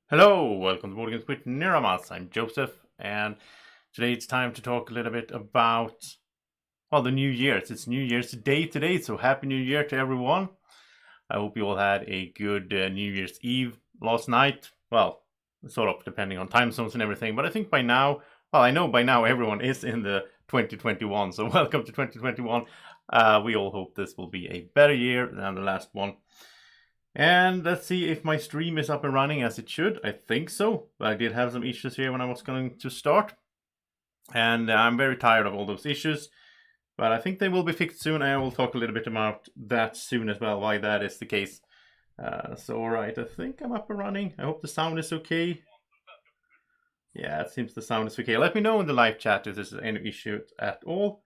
Hello, welcome to Boardgames with Niramas. I'm Joseph, and today it's time to talk a little bit about, the New Year's. It's New Year's Day today, so Happy New Year to everyone. I hope you all had a good New Year's Eve last night. Well, sort of depending on time zones and everything, but I think by now, I know by now everyone is in the 2021, so welcome to 2021. We all hope this will be a better year than the last one. And let's see if my stream is up and running as it should. I think so, but I did have some issues here when I was going to start. And I'm very tired of all those issues, but I think they will be fixed soon. I will talk a little bit about that soon as well, why that is the case. So alright, I think I'm up and running. I hope the sound is okay. Yeah, it seems the sound is okay. Let me know in the live chat if there's any issue at all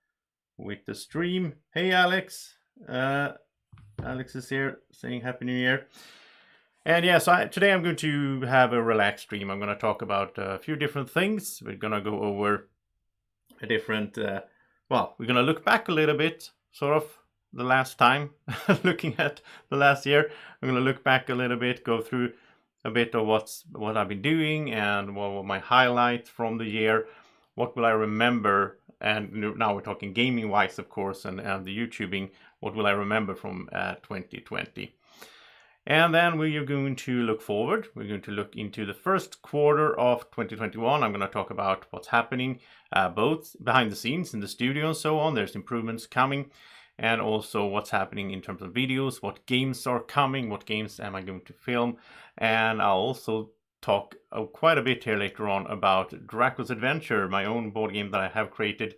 with the stream. Hey Alex! Alex is here saying Happy New Year. And yeah, so today I'm going to have a relaxed stream. I'm going to talk about a few different things. We're going to go over a different, we're going to look back a little bit, sort of the last time, looking at the last year. I'm going to look back a little bit, go through a bit of what I've been doing and what were my highlights from the year. What will I remember? And now we're talking gaming-wise, of course, and the YouTubing. What will I remember from 2020? And then we are going to look forward. We're going to look into the first quarter of 2021. I'm going to talk about what's happening, both behind the scenes in the studio and so on. There's improvements coming. And also what's happening in terms of videos, what games are coming, what games am I going to film. And I'll also talk quite a bit here later on about Drakos Adventure, my own board game that I have created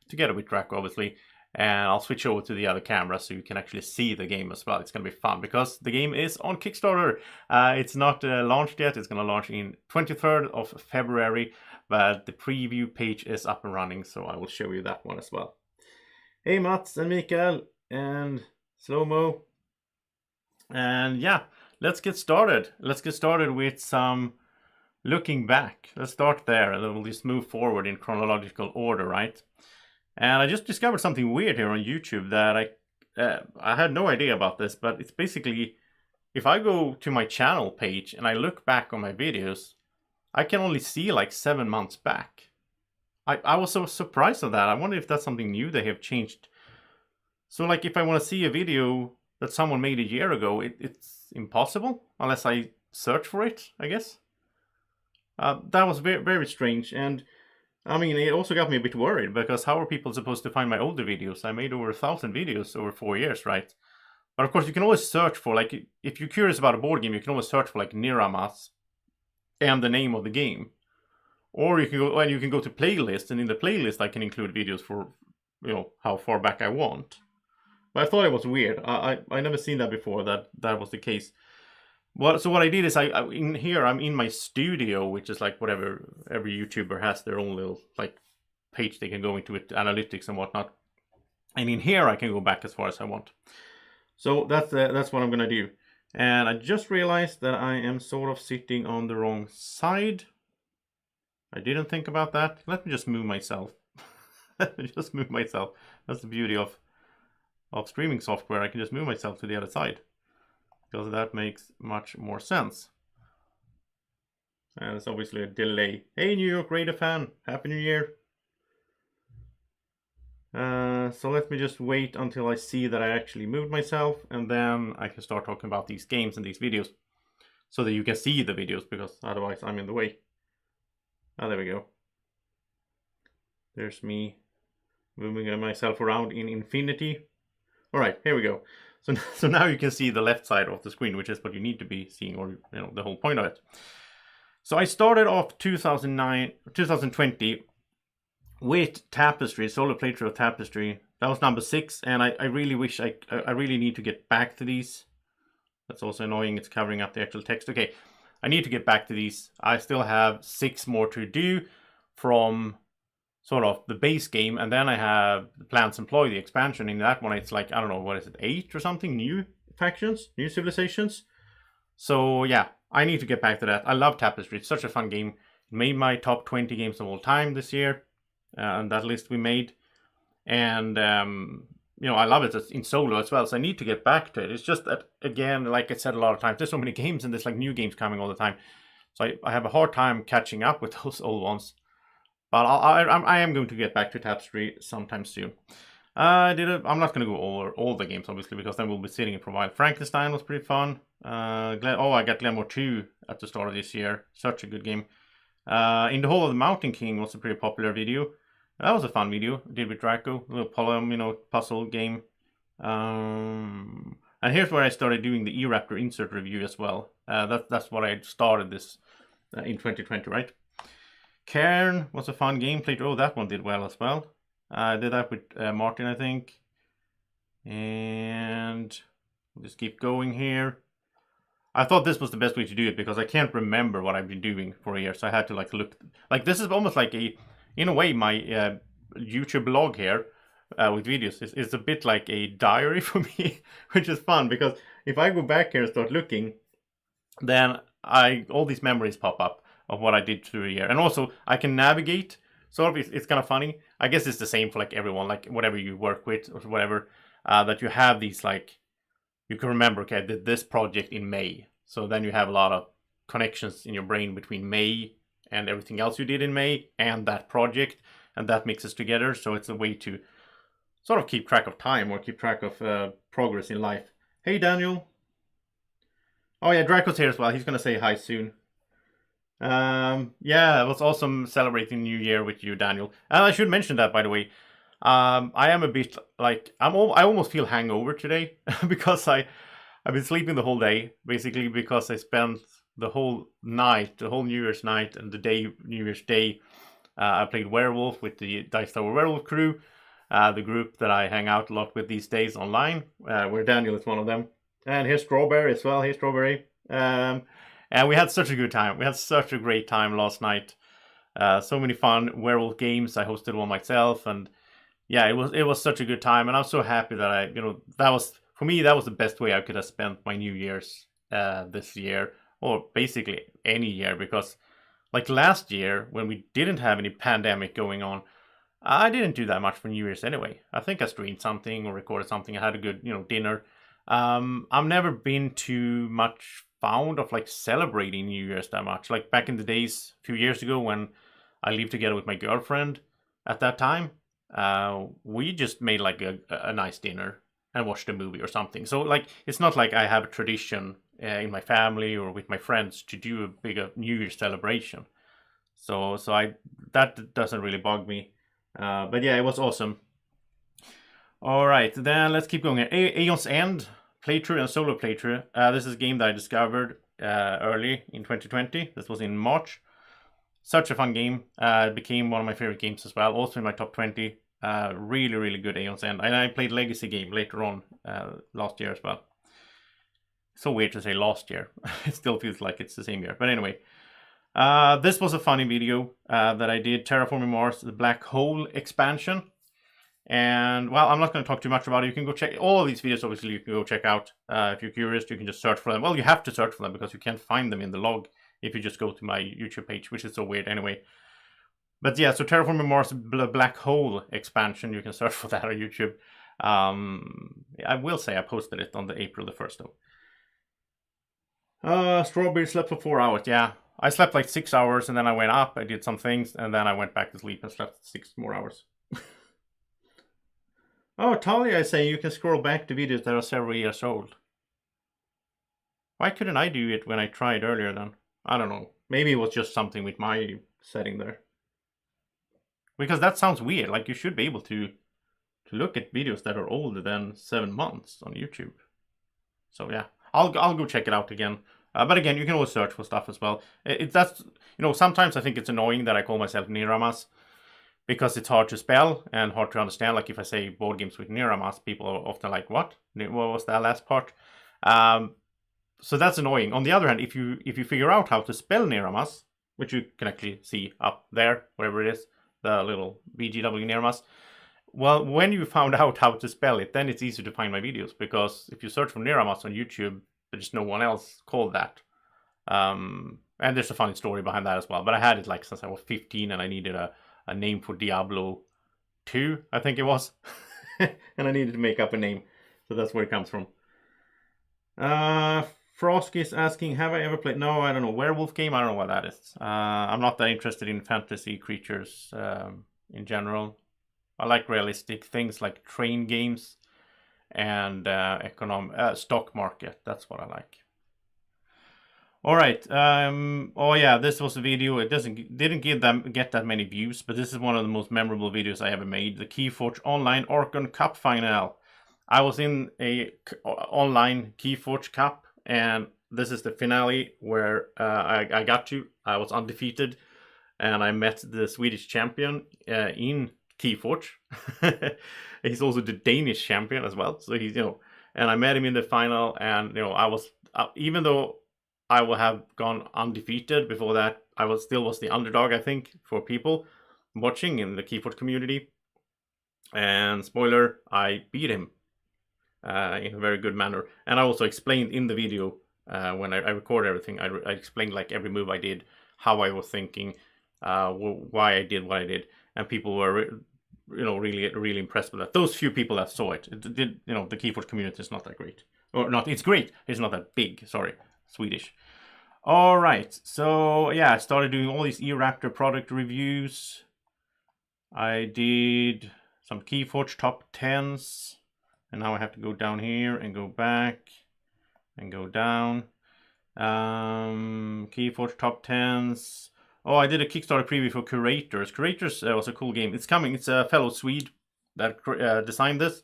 together with Drako, obviously. And I'll switch over to the other camera so you can actually see the game as well. It's going to be fun because the game is on Kickstarter. It's not launched yet. It's going to launch in 23rd of February, but the preview page is up and running, so I will show you that one as well. Hey Mats and Mikael and Slowmo. And yeah, let's get started. Let's get started with some looking back. Let's start there and then we'll just move forward in chronological order, right? And I just discovered something weird here on YouTube that I had no idea about this, but it's basically, if I go to my channel page and I look back on my videos, I can only see like 7 months back. I was so surprised at that. I wonder if that's something new they have changed. So like if I want to see a video that someone made a year ago, it's impossible unless I search for it, I guess. That was very, very strange. And I mean, it also got me a bit worried because how are people supposed to find my older videos? I made over 1,000 videos over 4 years, right? But of course, you can always search for, like, if you're curious about a board game, you can always search for, like, Niramas and the name of the game. Or you can go to playlist, and in the playlist I can include videos for, how far back I want. But I thought it was weird. I never seen that before, that was the case. Well, so what I did is I'm in my studio, which is like whatever every YouTuber has their own little like page they can go into with analytics and whatnot. And in here I can go back as far as I want. So that's what I'm gonna do. And I just realized that I am sort of sitting on the wrong side. I didn't think about that. Let me just move myself. Let me just move myself. That's the beauty of streaming software. I can just move myself to the other side, because that makes much more sense. And it's obviously a delay. Hey New York Raider fan, Happy New Year. So let me just wait until I see that I actually moved myself, and then I can start talking about these games and these videos, so that you can see the videos, because otherwise I'm in the way. There we go. There's me moving myself around in infinity. Alright, here we go. So now you can see the left side of the screen, which is what you need to be seeing, or the whole point of it. So I started off 2020 with Tapestry, solo playthrough of Tapestry. That was number 6, and I really wish I really need to get back to these. That's also annoying, it's covering up the actual text. Okay, I need to get back to these. I still have 6 more to do from sort of the base game, and then I have the Plants Employ, the expansion. In that one, it's like, I don't know, what is it, 8 or something? New factions? New civilizations? So yeah, I need to get back to that. I love Tapestry. It's such a fun game. It made my top 20 games of all time this year, and that list we made. And, I love it in solo as well, so I need to get back to it. It's just that, again, like I said a lot of times, there's so many games and there's like new games coming all the time. So I have a hard time catching up with those old ones. But I am going to get back to Tapestry sometime soon. I'm not going to go over all the games, obviously, because then we'll be sitting for a while. Frankenstein was pretty fun. I got Glamour 2 at the start of this year. Such a good game. In the Hall of the Mountain King was a pretty popular video. That was a fun video. I did with Drako, a little puzzle game. And here's where I started doing the E-Raptor insert review as well. That's what I started this in 2020, right? Cairn was a fun game. That one did well as well. I did that with Martin, I think. And we'll just keep going here. I thought this was the best way to do it because I can't remember what I've been doing for a year. So I had to like look. Like this is almost like in a way, my YouTube blog here with videos is a bit like a diary for me, which is fun because if I go back here and start looking, then all these memories pop up of what I did through a year. And also I can navigate. Sort of, it's kind of funny. I guess it's the same for like everyone, like whatever you work with or whatever, that you have these like, you can remember, okay, I did this project in May. So then you have a lot of connections in your brain between May and everything else you did in May and that project, and that mixes together. So it's a way to sort of keep track of time or keep track of progress in life. Hey, Daniel. Oh yeah, Drakos here as well. He's going to say hi soon. Yeah, it was awesome celebrating New Year with you, Daniel. And I should mention that, by the way. I am a bit like I almost feel hangover today because I've been sleeping the whole day, basically because I spent the whole night, the whole New Year's night and New Year's Day. I played Werewolf with the Dice Tower Werewolf crew, the group that I hang out a lot with these days online, where Daniel is one of them. And here's Strawberry as well. Hey, Strawberry. And we had such a good time. We had such a great time last night. So many fun werewolf games. I hosted one myself, and yeah, it was such a good time. And I'm so happy that that was for me. That was the best way I could have spent my New Year's this year, or basically any year, because like last year when we didn't have any pandemic going on, I didn't do that much for New Year's anyway. I think I streamed something or recorded something. I had a good dinner. I've never been too much fond of like celebrating New Year's that much. Like back in the days, a few years ago when I lived together with my girlfriend at that time, we just made like a nice dinner and watched a movie or something. So like it's not like I have a tradition in my family or with my friends to do a bigger New Year's celebration. So that doesn't really bug me. But yeah, it was awesome. All right, then let's keep going. Aeon's End playthrough and solo playthrough. This is a game that I discovered early in 2020. This was in March. Such a fun game. It became one of my favorite games as well. Also in my top 20. Really, really good Aeon's End. And I played Legacy game later on last year as well. So weird to say last year. It still feels like it's the same year. But anyway, this was a funny video that I did. Terraforming Mars, the Black Hole expansion. And well, I'm not going to talk too much about it. You can go check all of these videos. Obviously, you can go check out. If you're curious, you can just search for them. Well, you have to search for them because you can't find them in the log if you just go to my YouTube page, which is so weird anyway. But yeah, so Terraforming Mars Black Hole expansion, you can search for that on YouTube. I will say I posted it on the April the 1st though. Strawberry slept for 4 hours. Yeah, I slept like 6 hours and then I went up, I did some things, and then I went back to sleep and slept 6 more hours. Oh, Talia is saying you can scroll back to videos that are several years old. Why couldn't I do it when I tried earlier then? I don't know. Maybe it was just something with my setting there. Because that sounds weird. Like you should be able to look at videos that are older than 7 months on YouTube. So yeah, I'll go check it out again. But again, you can always search for stuff as well. Sometimes I think it's annoying that I call myself Niramas, because it's hard to spell and hard to understand. Like if I say board games with Niramas, people are often like, what was that last part? So that's annoying. On the other hand, if you figure out how to spell Niramas, which you can actually see up there, wherever it is, the little BGW Niramas, well, when you found out how to spell it, then it's easy to find my videos, because if you search for Niramas on YouTube, there's no one else called that. And there's a funny story behind that as well. But I had it like since I was 15 and I needed a name for Diablo 2, I think it was. And I needed to make up a name. So that's where it comes from. Frosky is asking, have I ever played? No, I don't know. Werewolf game? I don't know what that is. I'm not that interested in fantasy creatures in general. I like realistic things like train games and stock market. That's what I like. All right. Oh yeah, this was a video. It didn't get that many views, but this is one of the most memorable videos I ever made. The Keyforge Online Orcon Cup final. I was in a online Keyforge Cup, and this is the finale where I got to. I was undefeated, and I met the Swedish champion in Keyforge. He's also the Danish champion as well. So he's and I met him in the final, and I was even though I would have gone undefeated before that, I still was the underdog, I think, for people watching in the Keyforge community. And spoiler, I beat him in a very good manner. And I also explained in the video when I recorded everything, I explained like every move I did, how I was thinking, why I did what I did, and people were really impressed with that. Those few people that saw it, the Keyforge community is not that great, or not. It's great. It's not that big. Sorry, Swedish. All right. So yeah, I started doing all these eRaptor product reviews. I did some Keyforge top 10s. And now I have to go down here and go back and go down. Keyforge top 10s. Oh, I did a Kickstarter preview for Curators. Curators was a cool game. It's coming. It's a fellow Swede that designed this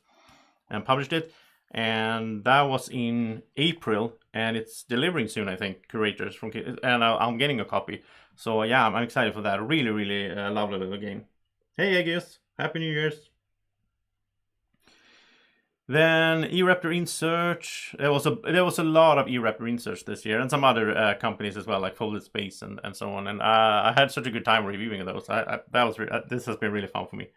and published it. And that was in April. And it's delivering soon, I think, Curators. And I'm getting a copy. So yeah, I'm excited for that. Really, really lovely little game. Hey, Aegis. Happy New Year's. Then eRaptor Insearch. There was a lot of eRaptor Insearch this year, and some other companies as well, like Folded Space and so on. And I had such a good time reviewing those. This has been really fun for me.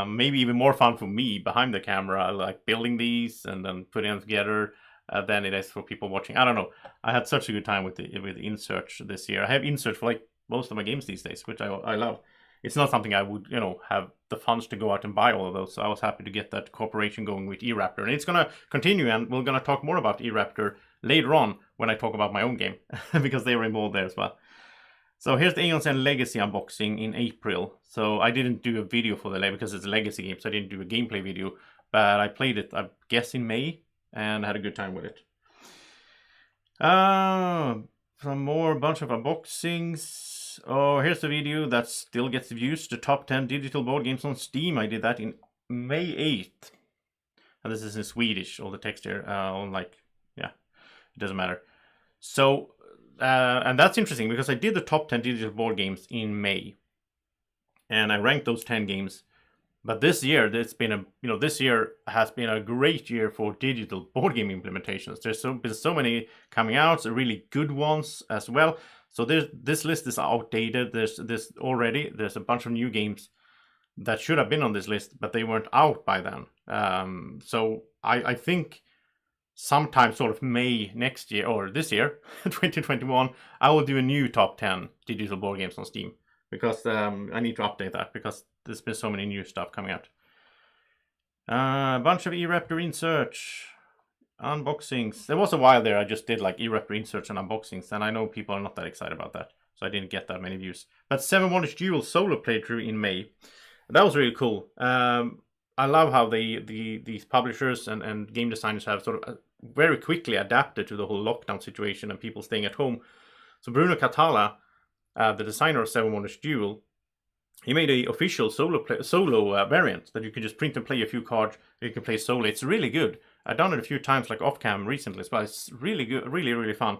Maybe even more fun for me behind the camera, like building these and then putting them together, than it is for people watching. I don't know. I had such a good time with the Insearch this year. I have Insearch for like most of my games these days, which I love. It's not something I would, have the funds to go out and buy all of those. So I was happy to get that cooperation going with eRaptor. And it's going to continue, and we're going to talk more about eRaptor later on when I talk about my own game, because they were involved there as well. So here's the Aeon's End Legacy unboxing in April. So I didn't do a video for the because it's a Legacy game, so I didn't do a gameplay video. But I played it, I guess, in May, and had a good time with it. Some more, bunch of unboxings. Oh, here's the video that still gets views. The top 10 digital board games on Steam. I did that in May 8th. And this is in Swedish, all the text here. It doesn't matter. So, and that's interesting because I did the top 10 digital board games in May. And I ranked those 10 games. But this year, this year has been a great year for digital board game implementations. There's been so many coming out, so really good ones as well. So this list is outdated. There's a bunch of new games that should have been on this list, but they weren't out by then. So I think sometime sort of May next year or this year, 2021, I will do a new top 10 digital board games on Steam. Because I need to update that because there's been so many new stuff coming out. A bunch of eRaptor Insearch unboxings. There was a while there I just did like eRaptor Insearch and unboxings, and I know people are not that excited about that, so I didn't get that many views. But 7 Wonders Duel solo playthrough in May. That was really cool. I love how these publishers and game designers have sort of very quickly adapted to the whole lockdown situation and people staying at home. So Bruno Catala, the designer of 7 Wonders Duel, he made an official solo variant that you can just print and play a few cards. You can play solo. It's really good. I've done it a few times, like off cam recently, but it's really good, really, really fun.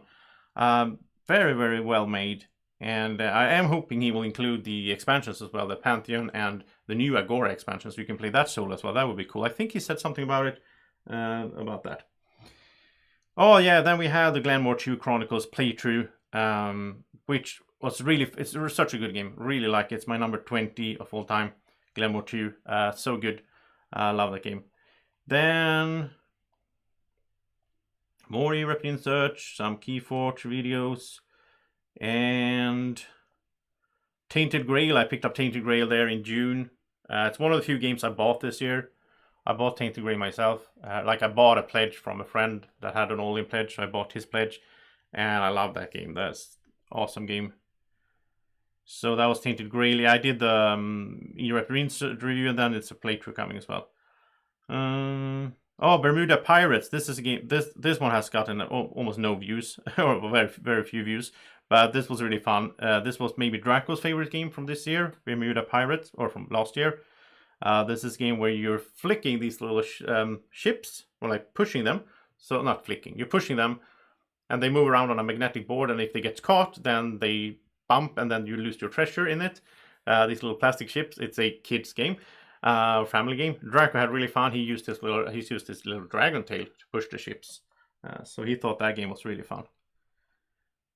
Very, very well made. And I am hoping he will include the expansions as well, the Pantheon and the new Agora expansion, so you can play that solo as well. That would be cool. I think he said something about it, about that. Oh yeah, then we have the Glenmore 2 Chronicles playthrough, which was it's such a good game. Really like it. It's my number 20 of all time. Glenmore 2, so good. I love that game. Then more European Search, some Keyforge videos, and Tainted Grail. I picked up Tainted Grail there in June. It's one of the few games I bought this year. I bought Tainted Grail myself. Like I bought a pledge from a friend that had an all-in pledge, so I bought his pledge, and I love that game. That's awesome game. So that was Tainted Grail. Yeah, I did the E-Raptor review, and then it's a playthrough coming as well. Oh, Bermuda Pirates. This is a game. This one has gotten almost no views, or very few views. But this was really fun. This was maybe Drakos' favorite game from this year, Bermuda Pirates, or from last year. This is a game where you're flicking these little ships, or like pushing them. So not flicking, you're pushing them, and they move around on a magnetic board. And if they get caught, then they bump, and then you lose your treasure in it. These little plastic ships. It's a kids game, family game. Drako had really fun. He used this little dragon tail to push the ships. So he thought that game was really fun.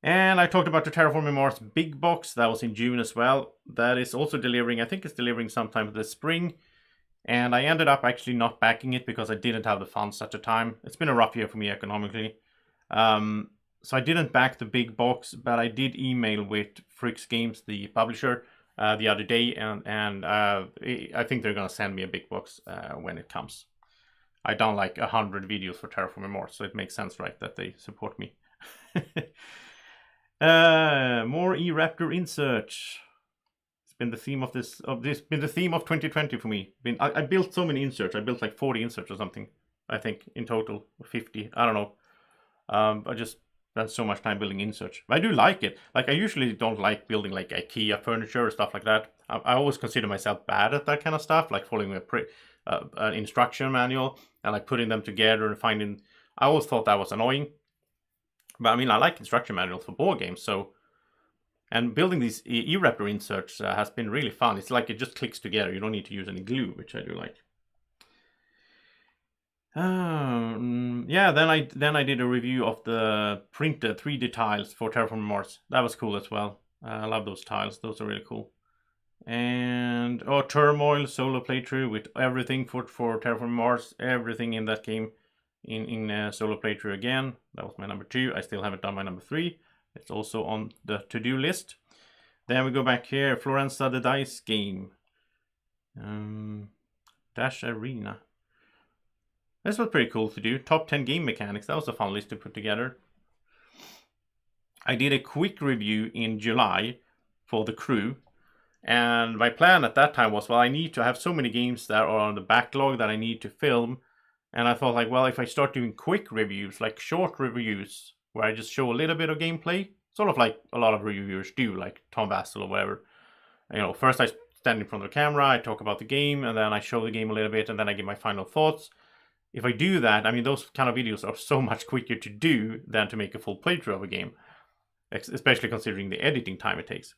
And I talked about the Terraforming Mars big box. That was in June as well. That is also delivering. I think it's delivering sometime this spring. And I ended up actually not backing it because I didn't have the funds at the time. It's been a rough year for me economically. So I didn't back the big box, but I did email with Fricks Games, the publisher, the other day, and I think they're gonna send me a big box when it comes. I done like 100 videos for Terraforming Mars, so it makes sense, right, that they support me. More E-Raptor inserts. It's been the theme of been the theme of 2020 for me. I built so many inserts. I built like 40 inserts or something. I think in total, 50. I don't know. I just spent so much time building inserts. But I do like it. Like I usually don't like building like IKEA furniture or stuff like that. I always consider myself bad at that kind of stuff, like following an instruction manual and like putting them together and finding. I always thought that was annoying. But I mean, I like instruction manuals for board games, so. And building these E-Raptor inserts has been really fun. It's like it just clicks together. You don't need to use any glue, which I do like. Yeah, then I did a review of the printed 3D tiles for Terraforming Mars. That was cool as well. I love those tiles. Those are really cool. And Turmoil solo playthrough with everything for Terraforming Mars. Everything in that game in solo playthrough again. That was my number 2. I still haven't done my number 3. It's also on the to-do list. Then we go back here. Florenza the Dice game. Dash Arena. This was pretty cool to do. Top 10 game mechanics. That was a fun list to put together. I did a quick review in July for the crew. And my plan at that time was, well, I need to have so many games that are on the backlog that I need to film. And I thought, like, well, if I start doing quick reviews, like short reviews, where I just show a little bit of gameplay, sort of like a lot of reviewers do, like Tom Vassell or whatever. You know, first I stand in front of the camera, I talk about the game, and then I show the game a little bit, and then I give my final thoughts. If I do that, I mean, those kind of videos are so much quicker to do than to make a full playthrough of a game, especially considering the editing time it takes.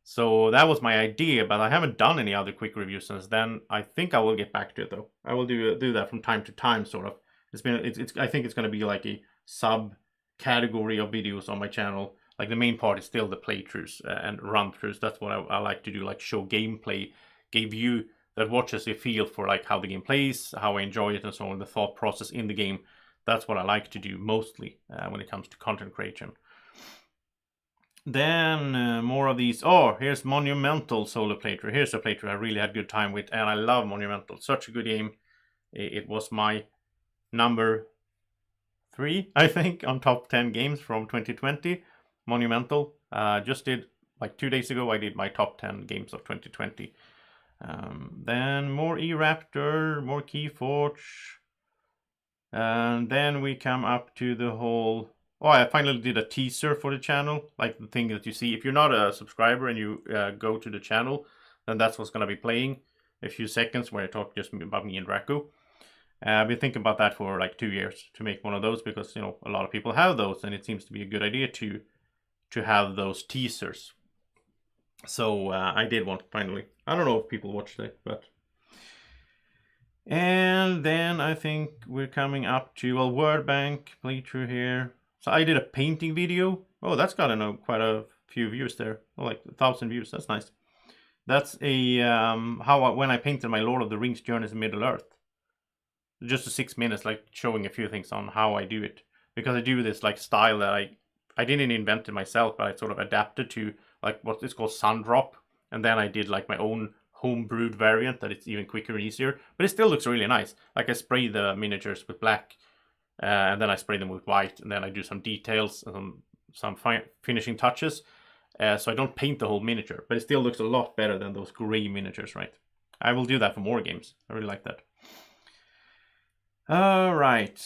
So that was my idea, but I haven't done any other quick reviews since then. I think I will get back to it though. I will do that from time to time, sort of. I think it's going to be like a sub category of videos on my channel. Like the main part is still the playthroughs and run-throughs. That's what I like to do, like show gameplay, give you that watches a feel for like how the game plays, how I enjoy it, and so on, the thought process in the game. That's what I like to do mostly when it comes to content creation. Then more of these. Oh, here's Monumental solo playthrough. Here's a playthrough I really had good time with, and I love Monumental. Such a good game. It was my number 3, I think, on top 10 games from 2020. Monumental. Just did, like 2 days ago, I did my top 10 games of 2020. Then more E-Raptor, more Keyforge. And then we come up to the whole... Oh, I finally did a teaser for the channel, like the thing that you see. If you're not a subscriber and you go to the channel, then that's what's going to be playing. A few seconds where I talk just about me and Drako. I've been thinking about that for like 2 years to make one of those because, you know, a lot of people have those and it seems to be a good idea to have those teasers. So I did one finally. I don't know if people watched it, but... And then I think we're coming up to, well, Word Bank playthrough here. So I did a painting video. Oh, that's gotten quite a few views there. Oh, like 1,000 views. That's nice. That's a when I painted my Lord of the Rings Journeys in Middle-earth. Just a 6 minutes, like showing a few things on how I do it. Because I do this like style that I didn't invent it myself, but I sort of adapted to like what is called sun drop. And then I did like my own home-brewed variant that it's even quicker and easier, but it still looks really nice. Like I spray the miniatures with black, and then I spray them with white, and then I do some details and some finishing touches. So I don't paint the whole miniature, but it still looks a lot better than those gray miniatures, right? I will do that for more games. I really like that. All right.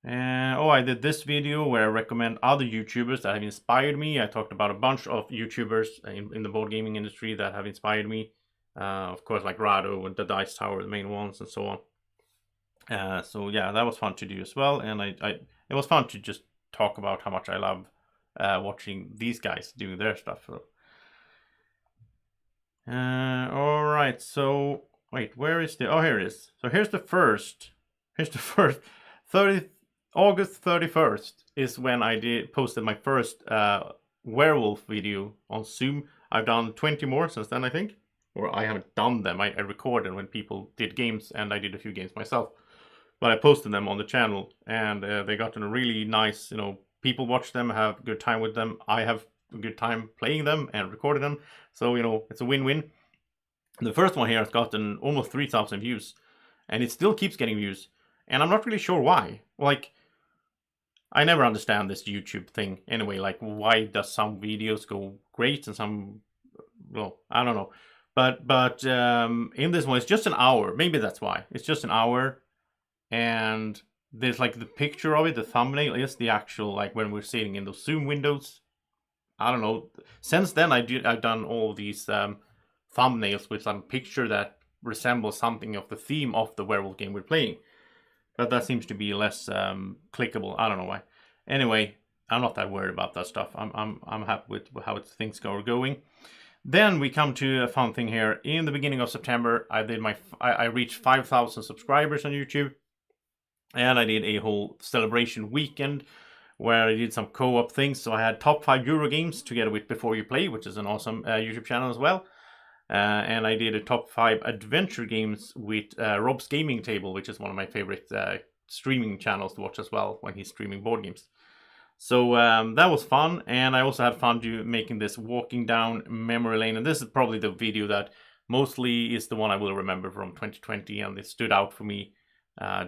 I did this video where I recommend other YouTubers that have inspired me. I talked about a bunch of YouTubers in the board gaming industry that have inspired me. Of course, like Rado and the Dice Tower, the main ones, and so on. So yeah, that was fun to do as well, and it was fun to just talk about how much I love watching these guys doing their stuff. So. All right. So wait, where is the? Oh, here it is. So here's the first. 30. August 31st is when I posted my first werewolf video on Zoom. I've done 20 more since then, I think. Or I haven't done them. I recorded when people did games, and I did a few games myself. But I posted them on the channel, and they got a really nice, people watch them, have a good time with them. I have a good time playing them and recording them. So, it's a win-win. The first one here has gotten almost 3,000 views, and it still keeps getting views. And I'm not really sure why. Like, I never understand this YouTube thing anyway. Like, why does some videos go great and some, well, I don't know. But in this one, it's just an hour. Maybe that's why. It's just an hour. And there's like the picture of it, the thumbnail is the actual, like when we're sitting in those Zoom windows. I don't know. Since then, I've done all these thumbnails with some picture that resembles something of the theme of the werewolf game we're playing. But that seems to be less clickable. I don't know why. Anyway, I'm not that worried about that stuff. I'm happy with how things are going. Then we come to a fun thing here. In the beginning of September, I reached 5,000 subscribers on YouTube, and I did a whole celebration weekend where I did some co-op things. So I had top 5 Euro games together with Before You Play, which is an awesome YouTube channel as well. And I did a top 5 adventure games with Rob's Gaming Table, which is one of my favorite streaming channels to watch as well when he's streaming board games. So that was fun, and I also had fun making this walking down memory lane. And this is probably the video that mostly is the one I will remember from 2020, and it stood out for me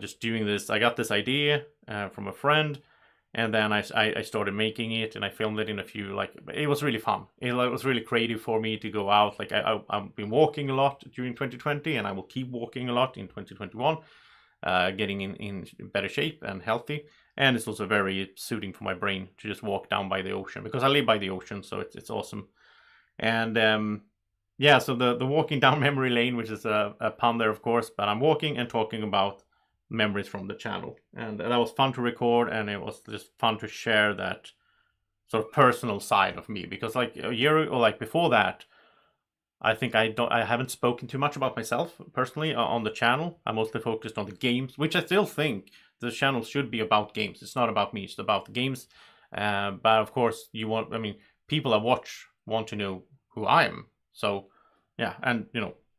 just doing this. I got this idea from a friend, and then I started making it, and I filmed it in a few, it was really fun. It was really creative for me to go out. Like, I've been walking a lot during 2020, and I will keep walking a lot in 2021, getting in better shape and healthy. And it's also very soothing for my brain to just walk down by the ocean, because I live by the ocean, so it's awesome. And yeah, so the walking down memory lane, which is a pun there, of course, but I'm walking and talking about memories from the channel, and that was fun to record, and it was just fun to share that sort of personal side of me, because like a year or like before that, I think I haven't spoken too much about myself personally on the channel. I mostly focused on the games, which I still think the channel should be about games. It's not about me, it's about the games. But of course, people that watch want to know who I am. So yeah, and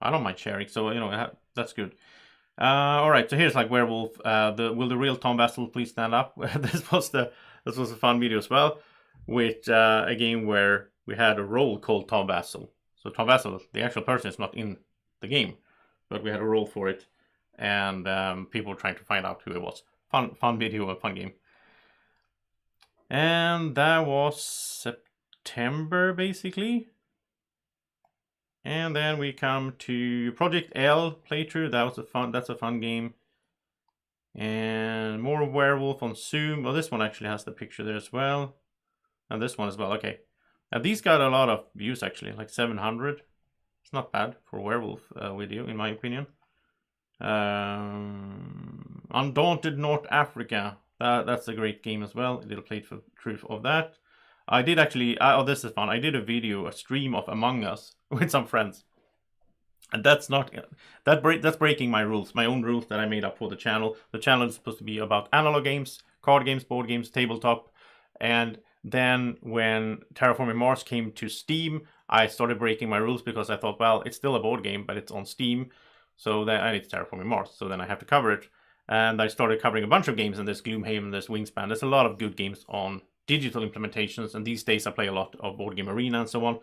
I don't mind sharing, so that's good. All right, so here's like werewolf. Will the real Tom Vassell please stand up? This was a fun video as well, with a game where we had a role called Tom Vassell. So Tom Vassell, the actual person, is not in the game, but we had a role for it, and people were trying to find out who it was. Fun video, a fun game. And that was September, basically. And then we come to Project L playthrough. That's a fun game. And more werewolf on Zoom. Well, this one actually has the picture there as well. And this one as well, okay. Now these got a lot of views actually, like 700. It's not bad for a werewolf video, in my opinion. Undaunted North Africa. That's a great game as well. A little playthrough of that. I did actually, this is fun. I did a stream of Among Us with some friends. And that's breaking my rules, my own rules that I made up for the channel. The channel is supposed to be about analog games, card games, board games, tabletop. And then when Terraforming Mars came to Steam, I started breaking my rules because I thought, well, it's still a board game, but it's on Steam. So then, and it's Terraforming Mars, so then I have to cover it. And I started covering a bunch of games, and there's Gloomhaven, there's Wingspan. There's a lot of good games on digital implementations, and these days I play a lot of Board Game Arena and so on.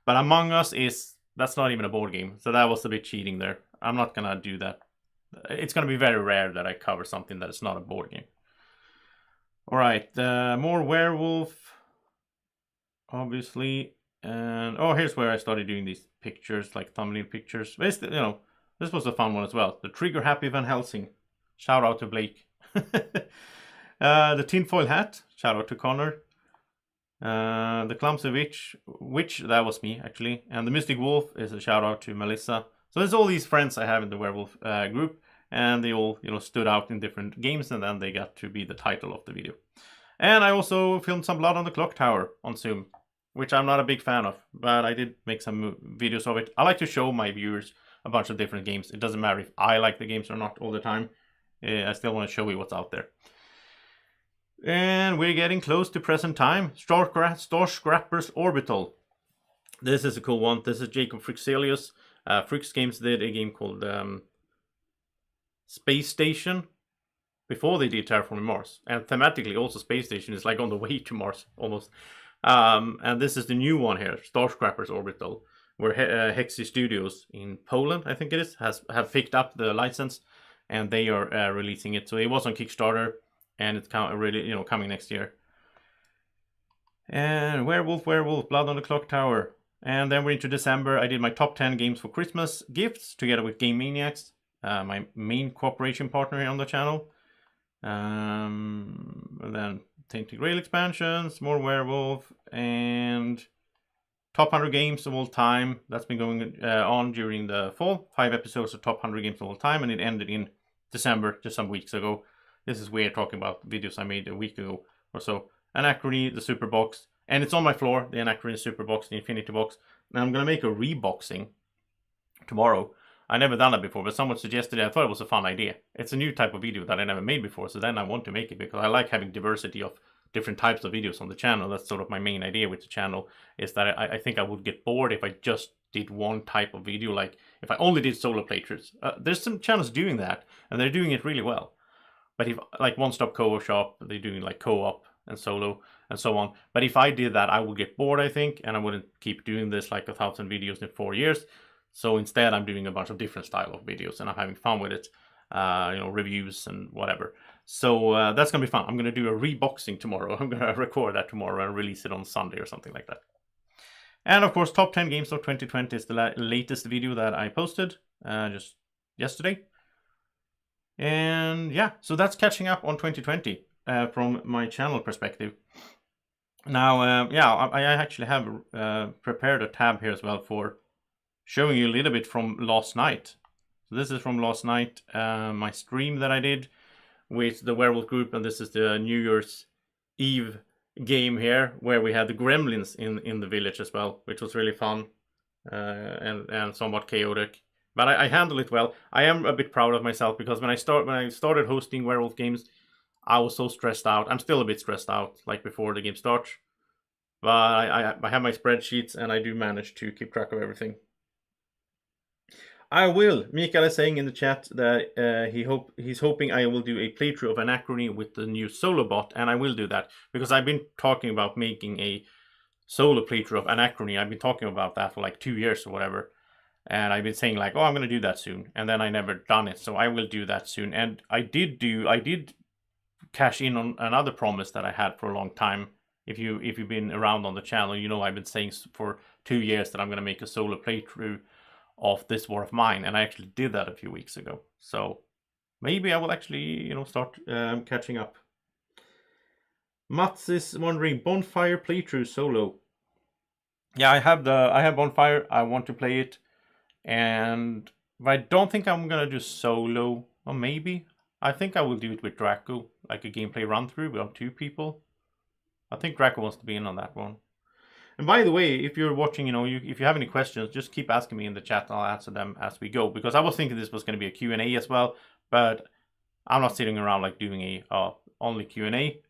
But Among Us is That's not even a board game, so that was a bit cheating there. I'm not gonna do that. It's gonna be very rare that I cover something that is not a board game. All right, more werewolf, obviously, and oh, here's where I started doing these pictures, like thumbnail pictures. This, you know, this was a fun one as well. The Trigger Happy Van Helsing. Shout out to Blake. The tinfoil hat. Shout out to Connor. The Clumsy Witch, that was me actually. And the Mystic Wolf is a shout out to Melissa. So there's all these friends I have in the werewolf group, and they all, you know, stood out in different games, and then they got to be the title of the video. And I also filmed some Blood on the Clock Tower on Zoom, which I'm not a big fan of, but I did make some videos of it. I like to show my viewers a bunch of different games. It doesn't matter if I like the games or not all the time. I still want to show you what's out there. And we're getting close to present time. Starscrapper's Orbital. This is a cool one. This is Jacob Frixelius. Frix Games did a game called Space Station before they did Terraforming Mars. And thematically also Space Station is like on the way to Mars almost. And this is the new one here, Starscrapper's Orbital, where Hexy Studios in Poland, I think it is, have picked up the license, and they are releasing it. So it was on Kickstarter, and it's really, you know, coming next year. And Werewolf, Blood on the Clock Tower. And then we're into December. I did my top 10 games for Christmas gifts together with Game Maniacs, my main cooperation partner here on the channel. And then Tainted Grail expansions, more Werewolf, and top 100 games of all time. That's been going on during the fall. 5 episodes of top 100 games of all time, and it ended in December, just some weeks ago. This is weird talking about videos I made a week ago or so. Anachrony, the Super Box, and it's on my floor, the Anachrony Super Box, the Infinity Box. Now I'm going to make a reboxing tomorrow. I never done that before, but someone suggested it. I thought it was a fun idea. It's a new type of video that I never made before, so then I want to make it because I like having diversity of different types of videos on the channel. That's sort of my main idea with the channel, is that I think I would get bored if I just did one type of video, like if I only did solo playthroughs. There's some channels doing that, and they're doing it really well. But if, like One Stop Co-op, they're doing like co-op and solo and so on. But if I did that, I would get bored, I think, and I wouldn't keep doing this like 1,000 videos in 4 years. So instead, I'm doing a bunch of different style of videos, and I'm having fun with it, you know, reviews and whatever. So that's gonna be fun. I'm gonna do a reboxing tomorrow. I'm gonna record that tomorrow and release it on Sunday or something like that. And of course, top 10 games of 2020 is the latest video that I posted just yesterday. And yeah, so that's catching up on 2020 from my channel perspective. Now, yeah, I actually have prepared a tab here as well for showing you a little bit from last night. So this is from last night, my stream that I did with the Werewolf group, and this is the New Year's Eve game here, where we had the gremlins in the village as well, which was really fun and somewhat chaotic. But I handled it well. I am a bit proud of myself because when I started hosting Werewolf games, I was so stressed out. I'm still a bit stressed out, like before the game starts. But I have my spreadsheets, and I do manage to keep track of everything. I will. Mikael is saying in the chat that he's hoping I will do a playthrough of Anachrony with the new solo bot, and I will do that because I've been talking about making a solo playthrough of Anachrony. I've been talking about that for like 2 years or whatever. And I've been saying like, oh, I'm going to do that soon. And then I never done it. So I will do that soon. And I did cash in on another promise that I had for a long time. If you've been around on the channel, you know I've been saying for 2 years that I'm going to make a solo playthrough of This War of Mine. And I actually did that a few weeks ago. So maybe I will actually, you know, start catching up. Mats is wondering, Bonfire playthrough solo. Yeah, I have Bonfire. I want to play it. And I don't think I'm gonna do solo, or maybe. I think I will do it with Drako, like a gameplay run through with 2 people. I think Drako wants to be in on that one. And by the way, if you're watching, you know, if you have any questions, just keep asking me in the chat. I'll answer them as we go, because I was thinking this was going to be a Q&A as well, but I'm not sitting around like doing a only Q&A.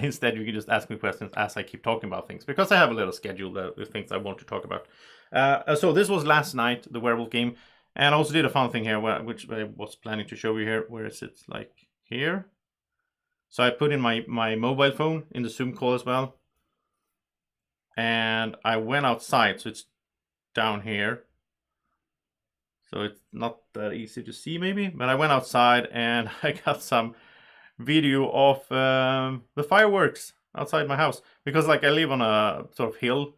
Instead, you can just ask me questions as I keep talking about things, because I have a little schedule with things I want to talk about. So this was last night, the Werewolf game, and I also did a fun thing here, which I was planning to show you here. Where is it? Like here. So I put in my mobile phone in the Zoom call as well, and I went outside. So it's down here, so it's not that easy to see maybe. But I went outside and I got some video of the fireworks outside my house, because like I live on a sort of hill.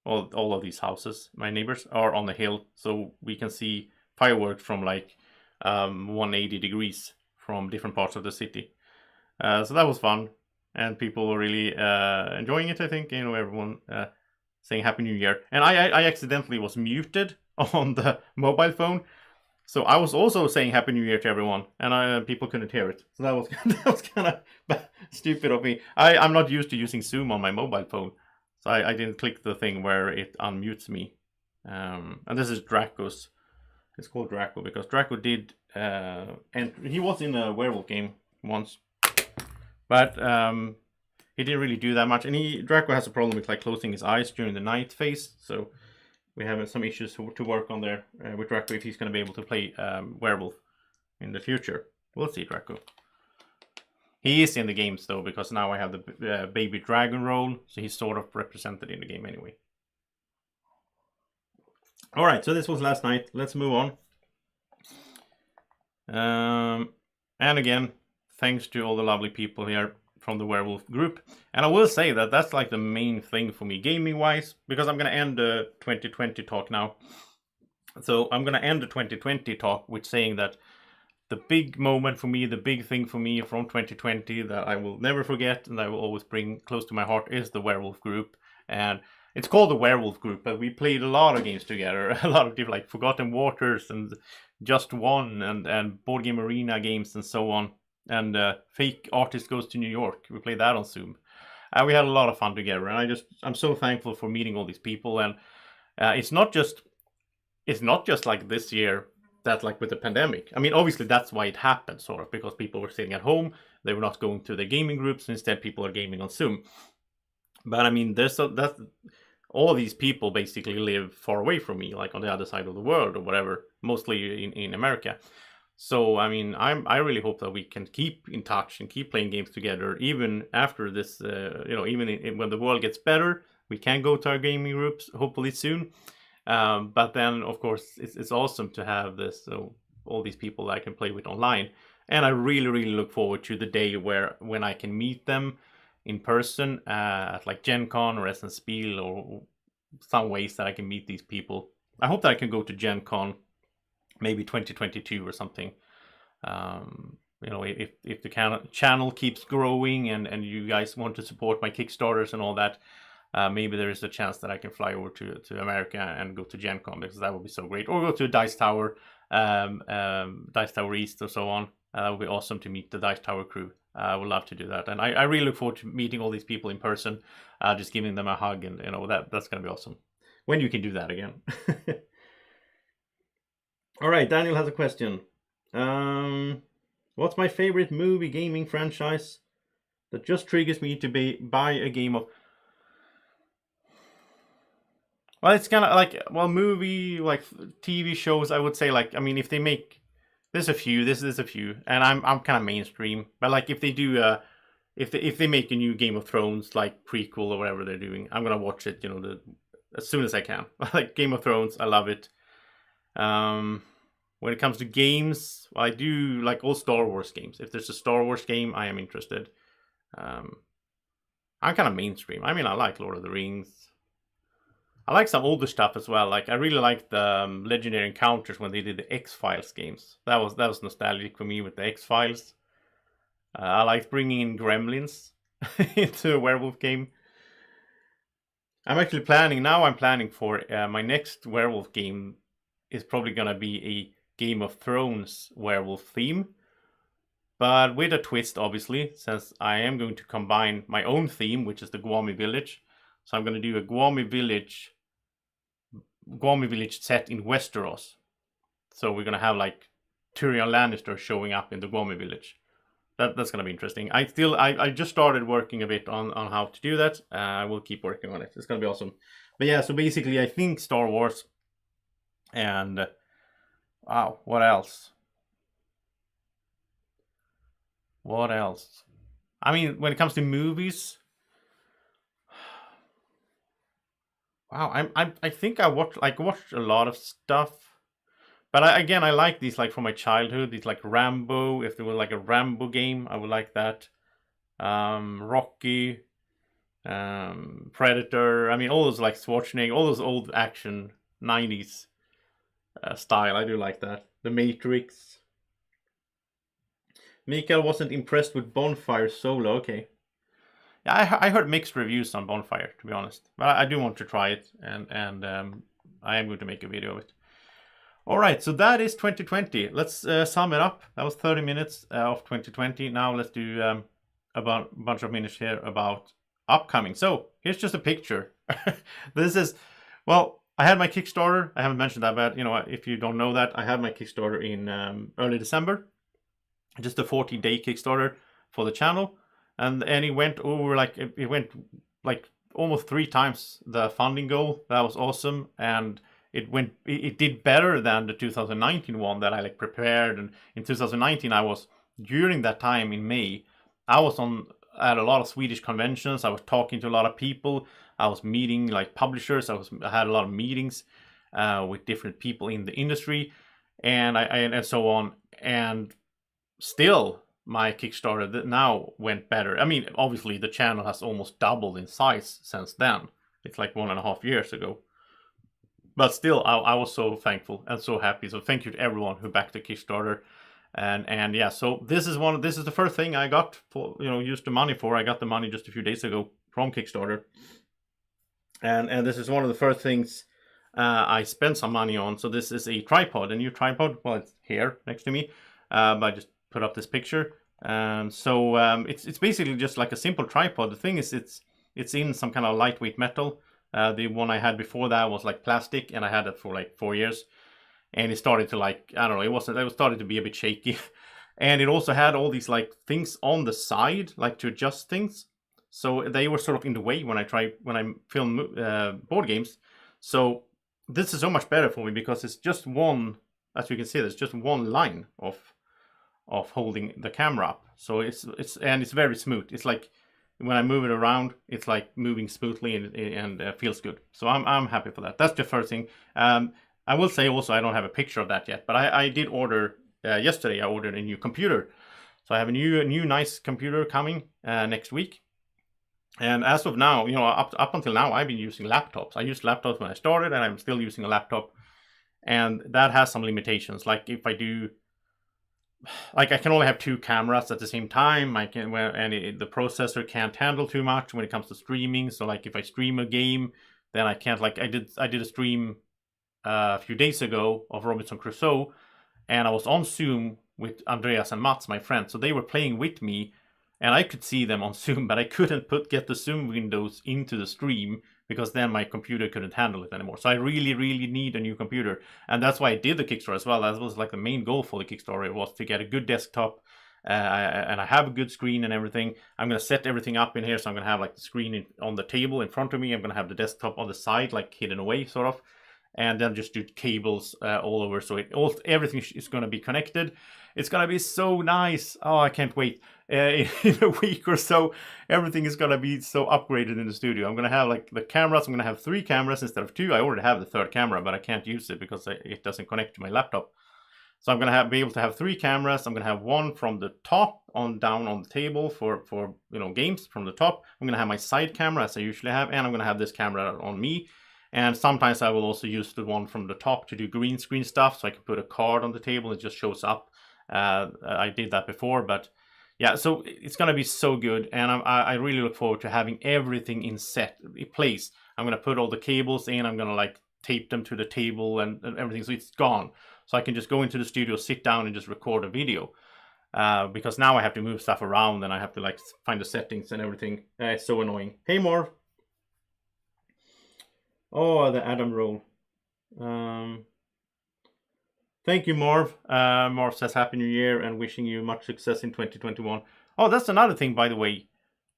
All of these houses, my neighbors, are on the hill, so we can see fireworks from like 180 degrees from different parts of the city. So that was fun, and people were really enjoying it. I think, you know, everyone saying Happy New Year, and I accidentally was muted on the mobile phone, so I was also saying Happy New Year to everyone, and people couldn't hear it. So that was that was kind of stupid of me. I'm not used to using Zoom on my mobile phone, so I didn't click the thing where it unmutes me. And this is Drakos. It's called Drako because Drako did, and he was in a werewolf game once, but he didn't really do that much. And Drako has a problem with like closing his eyes during the night phase, so we have some issues to work on there with Drako if he's going to be able to play werewolf in the future. We'll see, Drako. He is in the games though, because now I have the baby dragon role, so he's sort of represented in the game anyway. Alright, so this was last night. Let's move on. And again, thanks to all the lovely people here from the werewolf group. And I will say that that's like the main thing for me gaming wise, because I'm going to end the 2020 talk now. So I'm going to end the 2020 talk with saying that the big moment for me, the big thing for me from 2020 that I will never forget and I will always bring close to my heart is the werewolf group. And it's called the werewolf group, but we played a lot of games together, a lot of different, like Forgotten Waters and Just One and Board Game Arena games and so on. And Fake Artist Goes to New York. We played that on Zoom. We had a lot of fun together, and I'm so thankful for meeting all these people. And it's not just like this year that, like with the pandemic. I mean, obviously that's why it happened, sort of, because people were sitting at home, they were not going to the gaming groups. Instead, people are gaming on Zoom. But I mean, all of these people basically live far away from me, like on the other side of the world or whatever, mostly in America. So, I mean, I really hope that we can keep in touch and keep playing games together, even after this, even when the world gets better, we can go to our gaming groups, hopefully soon. But then, of course, it's awesome to have this, all these people that I can play with online. And I really, really look forward to the day when I can meet them in person at like Gen Con or Spiel or some ways that I can meet these people. I hope that I can go to Gen Con maybe 2022 or something. If the channel keeps growing and you guys want to support my Kickstarters and all that, maybe there is a chance that I can fly over to America and go to Gen Con, because that would be so great. Or go to Dice Tower, Dice Tower East or so on. That would be awesome to meet the Dice Tower crew. I would love to do that. And I really look forward to meeting all these people in person, just giving them a hug, and that's going to be awesome. When you can do that again. All right, Daniel has a question. What's my favorite movie gaming franchise that just triggers me to buy a game of? Well, it's kind of like, movie, like TV shows, I would say, like, I mean, if they make, there's a few, and I'm kind of mainstream, but like if they do, if they make a new Game of Thrones, like prequel or whatever they're doing, I'm gonna watch it, as soon as I can. Like Game of Thrones, I love it. When it comes to games, I do like all Star Wars games. If there's a Star Wars game, I am interested. I'm kind of mainstream. I mean, I like Lord of the Rings. I like some older stuff as well. Like I really liked the Legendary Encounters when they did the X-Files games. That was nostalgic for me with the X-Files. I liked bringing in Gremlins into a werewolf game. I'm planning for my next werewolf game is probably gonna be a Game of Thrones werewolf theme, but with a twist, obviously, since I am going to combine my own theme, which is the Guami Village. So I'm going to do a Guami Village set in Westeros. So we're going to have like Tyrion Lannister showing up in the Guami Village. That's going to be interesting. I just started working a bit on how to do that. I will keep working on it. It's going to be awesome. But yeah, so basically I think Star Wars and wow, what else? What else? I mean, when it comes to movies, wow, I think I watched a lot of stuff, But again, I like these like from my childhood. These like Rambo. If there was like a Rambo game, I would like that. Rocky, Predator. I mean, all those like Schwarzenegger, all those old action 90s style. I do like that. The Matrix. Mikael wasn't impressed with Bonfire Solo. Okay. Yeah, I heard mixed reviews on Bonfire, to be honest. But I do want to try it, and I am going to make a video of it. All right, so that is 2020. Let's sum it up. That was 30 minutes of 2020. Now let's do a bunch of minutes here about upcoming. So here's just a picture. This is, well, I had my Kickstarter. I haven't mentioned that, but you know, if you don't know that, I had my Kickstarter in early December. Just a 14-day Kickstarter for the channel. And it went over it went like almost 3 times the funding goal. That was awesome. And it did better than the 2019 one that I like prepared. And in 2019, during that time in May, I was at a lot of Swedish conventions. I was talking to a lot of people. I was meeting like publishers. I had a lot of meetings with different people in the industry, and so on. And still, my Kickstarter now went better. I mean, obviously the channel has almost doubled in size since then. It's like 1.5 years ago. But still, I was so thankful and so happy. So thank you to everyone who backed the Kickstarter. And yeah, so this is the first thing I got for, used the money for. I got the money just a few days ago from Kickstarter. And this is one of the first things I spent some money on. So this is a tripod, a new tripod. Well, it's here next to me. I just put up this picture. It's basically just like a simple tripod. The thing is, it's in some kind of lightweight metal. The one I had before that was like plastic, and I had it for like 4 years. And it started to like, I don't know, it started to be a bit shaky. And it also had all these like things on the side, like to adjust things. So they were sort of in the way when I film board games. So this is so much better for me because it's just one, as you can see, there's just one line of holding the camera up. So it's very smooth. It's like when I move it around, it's like moving smoothly and feels good. So I'm happy for that. That's the first thing. I will say also I don't have a picture of that yet, but I did order yesterday. I ordered a new computer, so I have a new nice computer coming next week. And as of now, up until now, I've been using laptops. I used laptops when I started, and I'm still using a laptop, and that has some limitations. Like if I do, like I can only have 2 cameras at the same time. The processor can't handle too much when it comes to streaming. So like if I stream a game, then I can't. Like I did a stream a few days ago of Robinson Crusoe, and I was on Zoom with Andreas and Mats, my friends. So they were playing with me, and I could see them on Zoom, but I couldn't get the Zoom windows into the stream because then my computer couldn't handle it anymore. So I really, really need a new computer. And that's why I did the Kickstarter as well. That was like the main goal for the Kickstarter, was to get a good desktop. And I have a good screen and everything. I'm going to set everything up in here. So I'm going to have like the screen on the table in front of me. I'm going to have the desktop on the side, like hidden away sort of. And then just do cables all over. So everything is going to be connected. It's going to be so nice. Oh, I can't wait. In a week or so, everything is going to be so upgraded in the studio. I'm going to have like the cameras. I'm going to have 3 cameras instead of 2. I already have the 3rd camera, but I can't use it because it doesn't connect to my laptop. So I'm going to be able to have 3 cameras. I'm going to have one from the top down on the table for games from the top. I'm going to have my side camera as I usually have, and I'm going to have this camera on me. And sometimes I will also use the one from the top to do green screen stuff, so I can put a card on the table. It just shows up. I did that before, but yeah, so it's going to be so good. And I really look forward to having everything in place. I'm going to put all the cables in. I'm going to like tape them to the table and everything, so it's gone. So I can just go into the studio, sit down, and just record a video. Because now I have to move stuff around, and I have to like find the settings and everything. It's so annoying. Hey, Marv. Oh, the Adam roll. Thank you, Marv. Marv says Happy New Year and wishing you much success in 2021. Oh, that's another thing, by the way.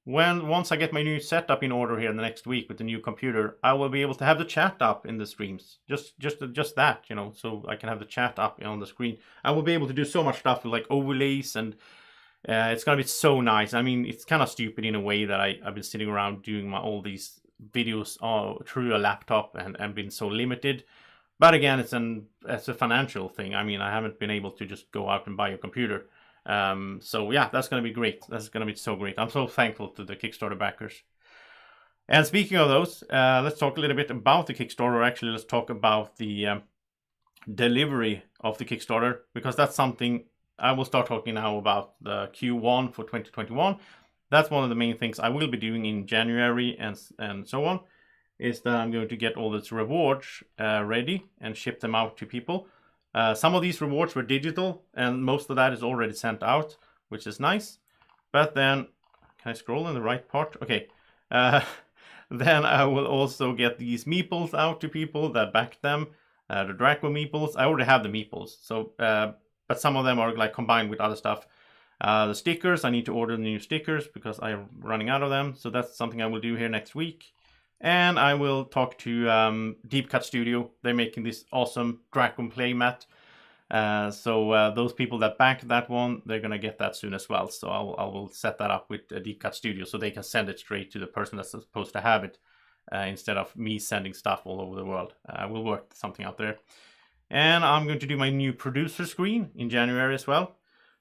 Once I get my new setup in order here in the next week with the new computer, I will be able to have the chat up in the streams. Just that, so I can have the chat up on the screen. I will be able to do so much stuff with like overlays, and it's gonna be so nice. I mean, it's kind of stupid in a way that I've been sitting around doing all these videos through a laptop and been so limited. But again, it's a financial thing. I mean, I haven't been able to just go out and buy a computer. So yeah, that's going to be great. That's going to be so great. I'm so thankful to the Kickstarter backers. And speaking of those, let's talk a little bit about the Kickstarter. Actually, let's talk about the delivery of the Kickstarter, because that's something I will start talking now about the Q1 for 2021. That's one of the main things I will be doing in January and so on, is that I'm going to get all these rewards ready and ship them out to people. Some of these rewards were digital, and most of that is already sent out, which is nice. But then, can I scroll in the right part? Okay. Then I will also get these meeples out to people that backed them. The Drako meeples. I already have the meeples, so but some of them are like combined with other stuff. The stickers, I need to order the new stickers because I'm running out of them. So that's something I will do here next week. And I will talk to Deep Cut Studio. They're making this awesome Drako playmat. So those people that backed that one, they're gonna get that soon as well. So I will set that up with Deep Cut Studio so they can send it straight to the person that's supposed to have it, instead of me sending stuff all over the world. We'll work something out there. And I'm going to do my new producer screen in January as well.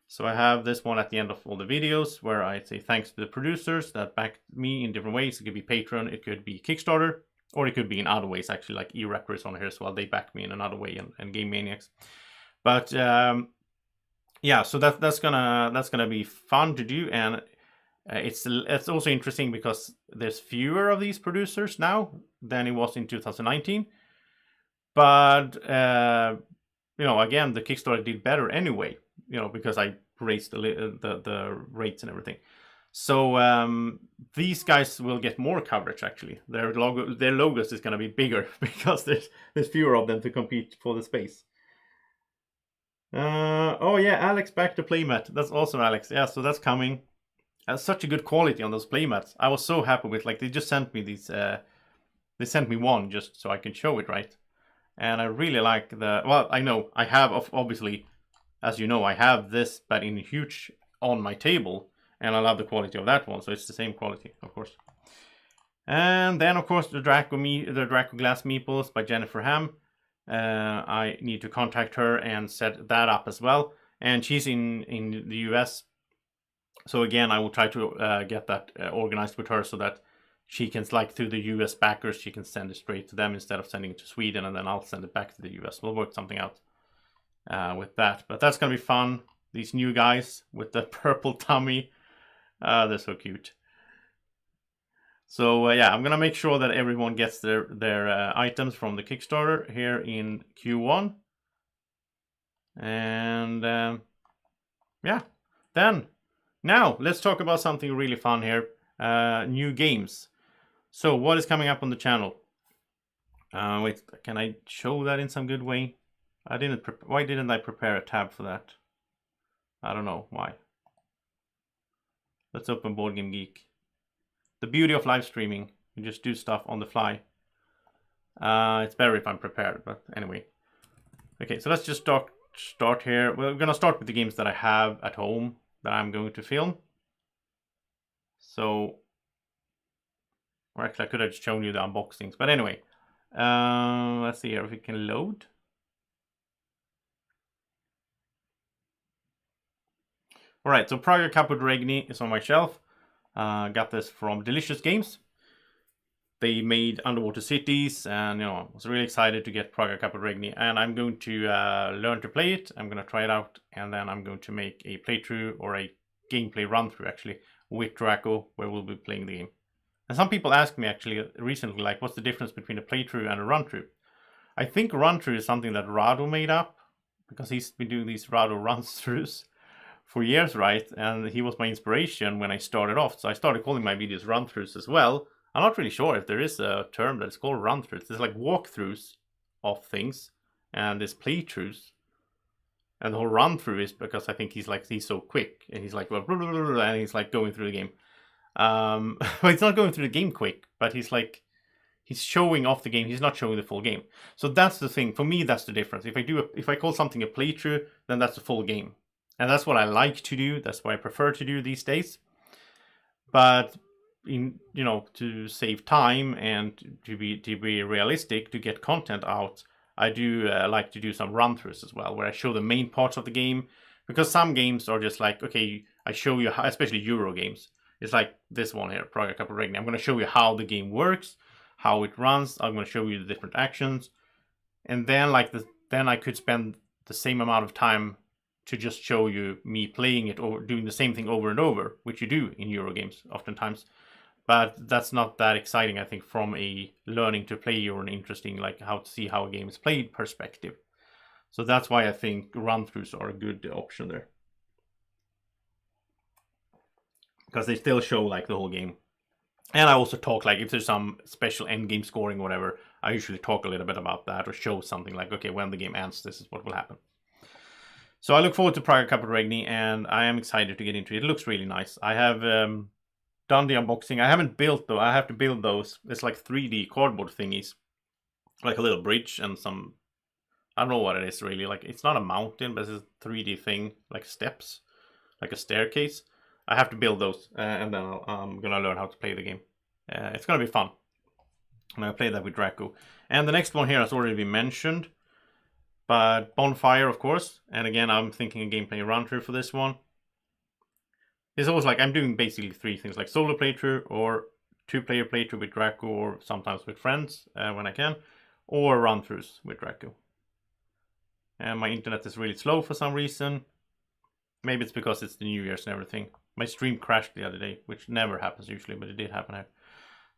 So I have this one at the end of all the videos where I say thanks to the producers that backed me in different ways. It could be Patreon, it could be Kickstarter, or it could be in other ways, actually, like E-Rapper is on here as well. They backed me in another way, and Game Maniacs. But yeah, so that's gonna be fun to do, and it's also interesting because there's fewer of these producers now than it was in 2019. But you know, again, the Kickstarter did better anyway, you know, because I raised the rates and everything. So these guys will get more coverage. Actually, their logos is gonna be bigger because there's fewer of them to compete for the space. Oh yeah, Alex back to playmat. That's awesome, Alex. Yeah, so that's coming. Such a good quality on those playmats. I was so happy with, like, they just sent me these. They sent me one just so I can show it, right? And I really like the. Well, I know I have obviously, as you know, I have this, but in huge on my table, and I love the quality of that one. So it's the same quality, of course. And then of course the Drako Glass Meeples by Jennifer Ham. I need to contact her and set that up as well. And she's in the US. So again, I will try to get that organized with her so that she can, like, through the US backers, she can send it straight to them instead of sending it to Sweden, and then I'll send it back to the US. We'll work something out with that. But that's going to be fun. These new guys with the purple tummy. They're so cute. So yeah, I'm gonna make sure that everyone gets their items from the Kickstarter here in Q1. And yeah, then now let's talk about something really fun here. New games. So what is coming up on the channel? Wait, can I show that in some good way? Why didn't I prepare a tab for that? I don't know why. Let's open Board Game Geek. The beauty of live streaming, you just do stuff on the fly. It's better if I'm prepared, but anyway. Okay, so let's just start here. We're gonna start with the games that I have at home that I'm going to film. So, or actually I could have just shown you the unboxings, but anyway. Let's see here if it can load. Alright, so Praga Capo Regni is on my shelf. Got this from Delicious Games. They made Underwater Cities, and you know, I was really excited to get Praga Capo Regni, and I'm going to learn to play it. I'm going to try it out, and then I'm going to make a playthrough, or a gameplay run-through actually, with Drako, where we'll be playing the game. And some people asked me actually recently, like, what's the difference between a playthrough and a run-through? I think run-through is something that Rado made up, because he's been doing these Rado run-throughs for years, right? And he was my inspiration when I started off. So I started calling my videos run-throughs as well. I'm not really sure if there is a term that is called run-throughs. There's like walkthroughs of things, and there's playthroughs. And the whole run-through is because I think he's so quick, and he's like, and he's like going through the game. Well, he's not going through the game quick, but he's showing off the game. He's not showing the full game. So that's the thing. For me, that's the difference. If I call something a playthrough, then that's a full game. And that's what I like to do. That's what I prefer to do these days. But to save time and to be realistic, to get content out, I do like to do some run-throughs as well, where I show the main parts of the game, because some games are just like, okay, I show you how, especially Euro games. It's like this one here, Praga Cup of Regni. I'm going to show you how the game works, how it runs. I'm going to show you the different actions, and then then I could spend the same amount of time to just show you me playing it or doing the same thing over and over, which you do in Euro games oftentimes. But that's not that exciting, I think, from a learning to play or an interesting, like how to see how a game is played perspective. So that's why I think run-throughs are a good option there, because they still show like the whole game. And I also talk, like if there's some special end game scoring or whatever, I usually talk a little bit about that or show something like, okay, when the game ends, this is what will happen. So I look forward to Praga Cup of Regni, and I am excited to get into it. It looks really nice. I have done the unboxing. I haven't built though. I have to build those. It's like 3D cardboard thingies, like a little bridge and some. I don't know what it is really. Like it's not a mountain, but it's a 3D thing, like steps, like a staircase. I have to build those, and then I'm gonna learn how to play the game. It's gonna be fun. And I play that with Drako. And the next one here has already been mentioned, but Bonfire, of course. And again, I'm thinking a gameplay run-through for this one. It's always like I'm doing basically 3 things, like solo playthrough or 2-player playthrough with Drako, or sometimes with friends when I can, or run-throughs with Drako. And my internet is really slow for some reason. Maybe it's because it's the New Year's and everything. My stream crashed the other day, which never happens usually, but it did happen here.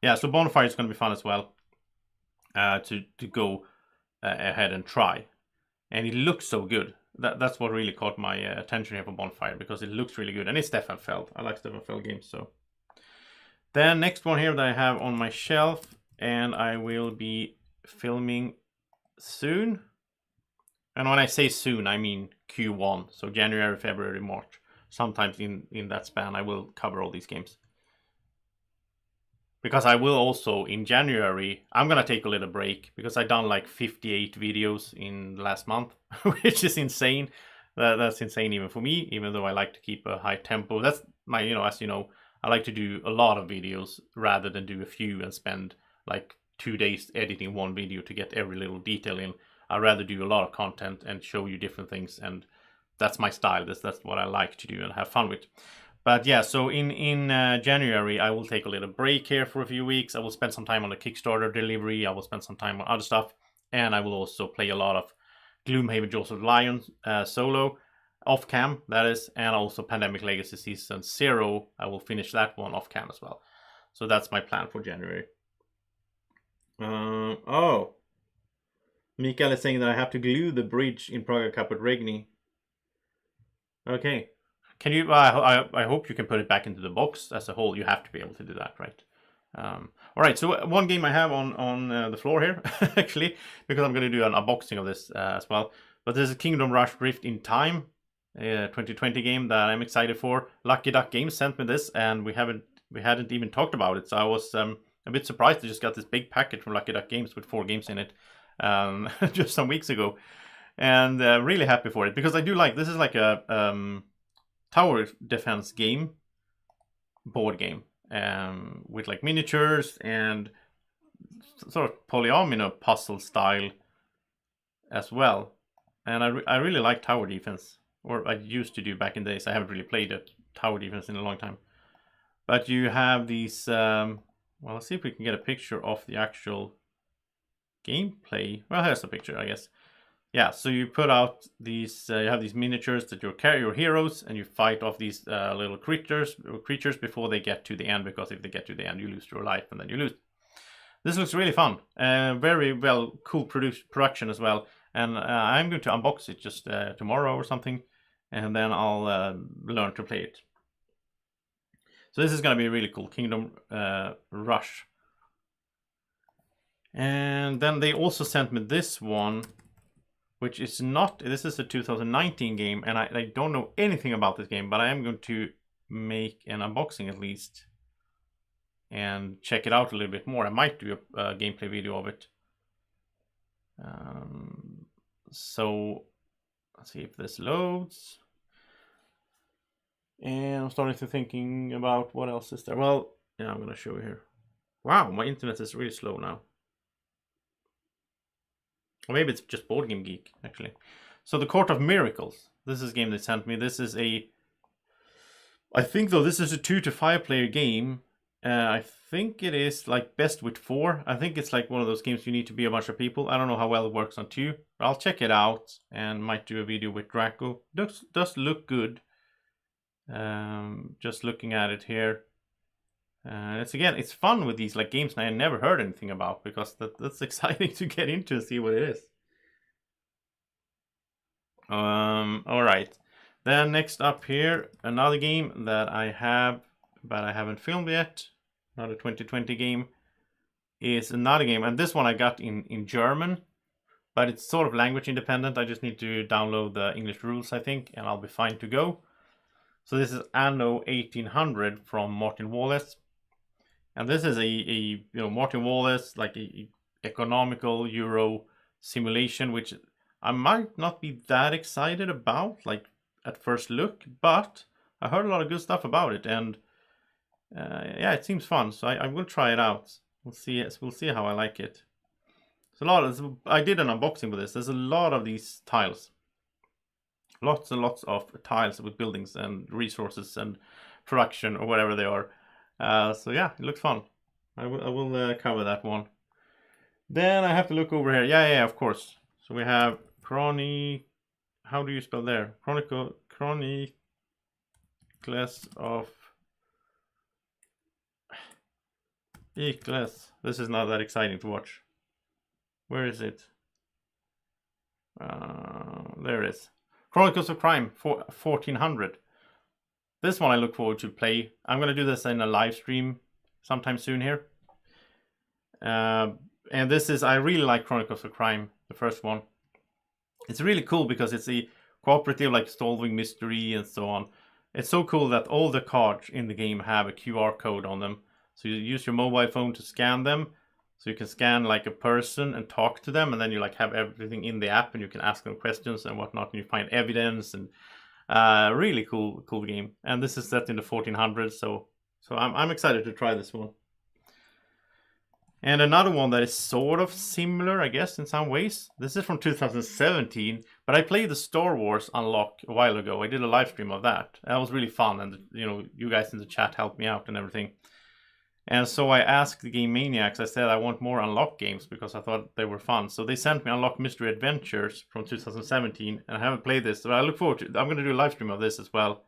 Yeah, so Bonfire is going to be fun as well to go ahead and try. And it looks so good. That's what really caught my attention here for Bonfire, because it looks really good. And it's Stefan Feld. I like Stefan Feld games. So then next one here that I have on my shelf, and I will be filming soon. And when I say soon, I mean Q1. So January, February, March. Sometimes in that span, I will cover all these games. Because I will also, in January, I'm going to take a little break, because I've done like 58 videos in the last month, which is insane. That's insane even for me, even though I like to keep a high tempo. That's my, as you know, I like to do a lot of videos rather than do a few and spend like 2 days editing one video to get every little detail in. I'd rather do a lot of content and show you different things, and that's my style. That's what I like to do and have fun with. But yeah, so in January, I will take a little break here for a few weeks. I will spend some time on the Kickstarter delivery. I will spend some time on other stuff. And I will also play a lot of Gloomhaven Jaws of the Lion solo, off-cam, that is. And also Pandemic Legacy Season 0. I will finish that one off-cam as well. So that's my plan for January. Oh. Mikael is saying that I have to glue the bridge in Praga Cup of Regni. Okay. Can you? I hope you can put it back into the box as a whole. You have to be able to do that, right? All right. So one game I have on the floor here, actually, because I'm going to do an unboxing of this as well. But there's a Kingdom Rush Rift in Time, 2020 game that I'm excited for. Lucky Duck Games sent me this, and we hadn't even talked about it. So I was a bit surprised to just got this big packet from Lucky Duck Games with 4 games in it just some weeks ago, and really happy for it, because I do like, this is like a tower defense game, board game, with like miniatures and sort of polyomino puzzle style as well. And I really like tower defense, or I used to do back in days. I haven't really played a tower defense in a long time. But you have these, well, let's see if we can get a picture of the actual gameplay. Well, here's a picture, I guess. Yeah, so you put out these, you have these miniatures that you carry your heroes, and you fight off these little creatures before they get to the end, because if they get to the end, you lose your life, and then you lose. This looks really fun. Very well, cool production as well. And I'm going to unbox it just tomorrow or something, and then I'll learn to play it. So this is going to be really cool, Kingdom Rush. And then they also sent me this one, which is not, this is a 2019 game, and I don't know anything about this game, but I am going to make an unboxing at least and check it out a little bit more. I might do a gameplay video of it. So let's see if this loads. And I'm starting to thinking about what else is there. Well, yeah, I'm going to show you here. Wow, my internet is really slow now. Or maybe it's just Board Game Geek, actually. So The Court of Miracles. This is a game they sent me. This is a... I think, though, this is a 2 to 5 player game. I think it is like best with 4. I think it's like one of those games you need to be a bunch of people. I don't know how well it works on 2. But I'll check it out and might do a video with Drako. Does look good. Just looking at it here. It's fun with these like games I never heard anything about, because that's exciting to get into and see what it is. All right. Then next up here, another game that I have, but I haven't filmed yet. Another 2020 game is another game, and this one I got in German, but it's sort of language independent. I just need to download the English rules, I think, and I'll be fine to go. So this is Anno 1800 from Martin Wallace. And this is a Martin Wallace, like a economical Euro simulation, which I might not be that excited about, like at first look, but I heard a lot of good stuff about it, and yeah, it seems fun, so I will try it out. We'll see how I like it. I did an unboxing with this. There's a lot of these tiles, lots and lots of tiles with buildings and resources and production or whatever they are. So yeah, it looks fun. I will cover that one. Then I have to look over here. Yeah, of course. So we have how do you spell there? Chronicles of Eccles. This is not that exciting to watch. Where is it? There it is. Chronicles of Crime 1400. This one I look forward to play. I'm going to do this in a live stream sometime soon here. And this is, I really like Chronicles of Crime, the first one. It's really cool because it's a cooperative, like solving mystery and so on. It's so cool that all the cards in the game have a QR code on them. So you use your mobile phone to scan them. So you can scan like a person and talk to them, and then you like have everything in the app, and you can ask them questions and whatnot, and you find evidence, and really cool game. And this is set in the 1400s, so I'm excited to try this one. And another one that is sort of similar, I guess, in some ways. This is from 2017, but I played the Star Wars Unlock a while ago. I did a live stream of that. That was really fun, and you guys in the chat helped me out and everything. And so I asked the Game Maniacs, I said I want more Unlock games because I thought they were fun. So they sent me Unlock Mystery Adventures from 2017, and I haven't played this, so I look forward to it. I'm going to do a live stream of this as well.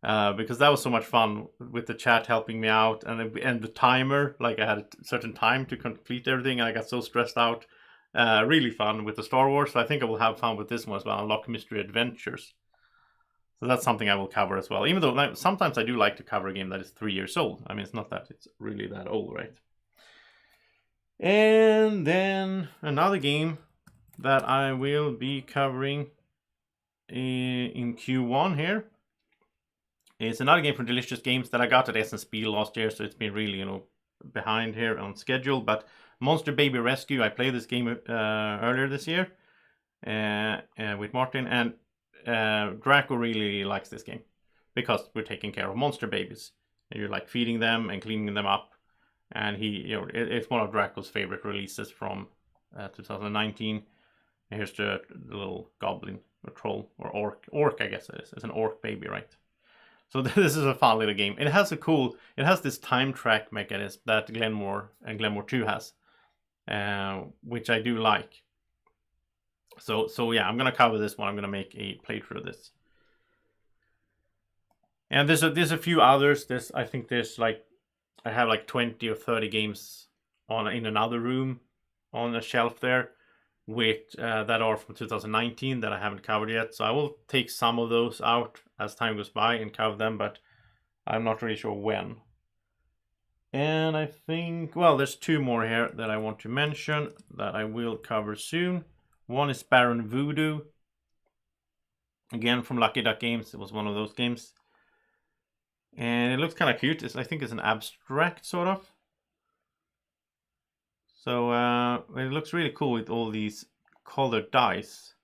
Because that was so much fun with the chat helping me out, and the timer, like I had a certain time to complete everything, and I got so stressed out. Really fun with the Star Wars, so I think I will have fun with this one as well, Unlock Mystery Adventures. So that's something I will cover as well, even though sometimes I do like to cover a game that is 3 years old. I mean, it's not that it's really that old, right? And then another game that I will be covering in Q1 here. It's another game from Delicious Games that I got at SNSP last year, so it's been really, behind here on schedule. But Monster Baby Rescue, I played this game earlier this year with Martin, and Drako really likes this game because we're taking care of monster babies, and you're like feeding them and cleaning them up. And it's one of Drako's favorite releases from 2019. And here's the little goblin or troll or orc, I guess it is. It's an orc baby, right? So this is a fun little game. It has this time track mechanism that Glenmore and Glenmore 2 has, which I do like. So yeah, I'm gonna cover this one. I'm gonna make a playthrough of this. And there's a few others. I think I have like 20 or 30 games in another room on a shelf there with that are from 2019 that I haven't covered yet. So I will take some of those out as time goes by and cover them, but I'm not really sure when. And I think, well, there's 2 more here that I want to mention that I will cover soon. One is Baron Voodoo. Again, from Lucky Duck Games. It was one of those games. And it looks kind of cute. I think it's an abstract, sort of. So it looks really cool with all these colored dice.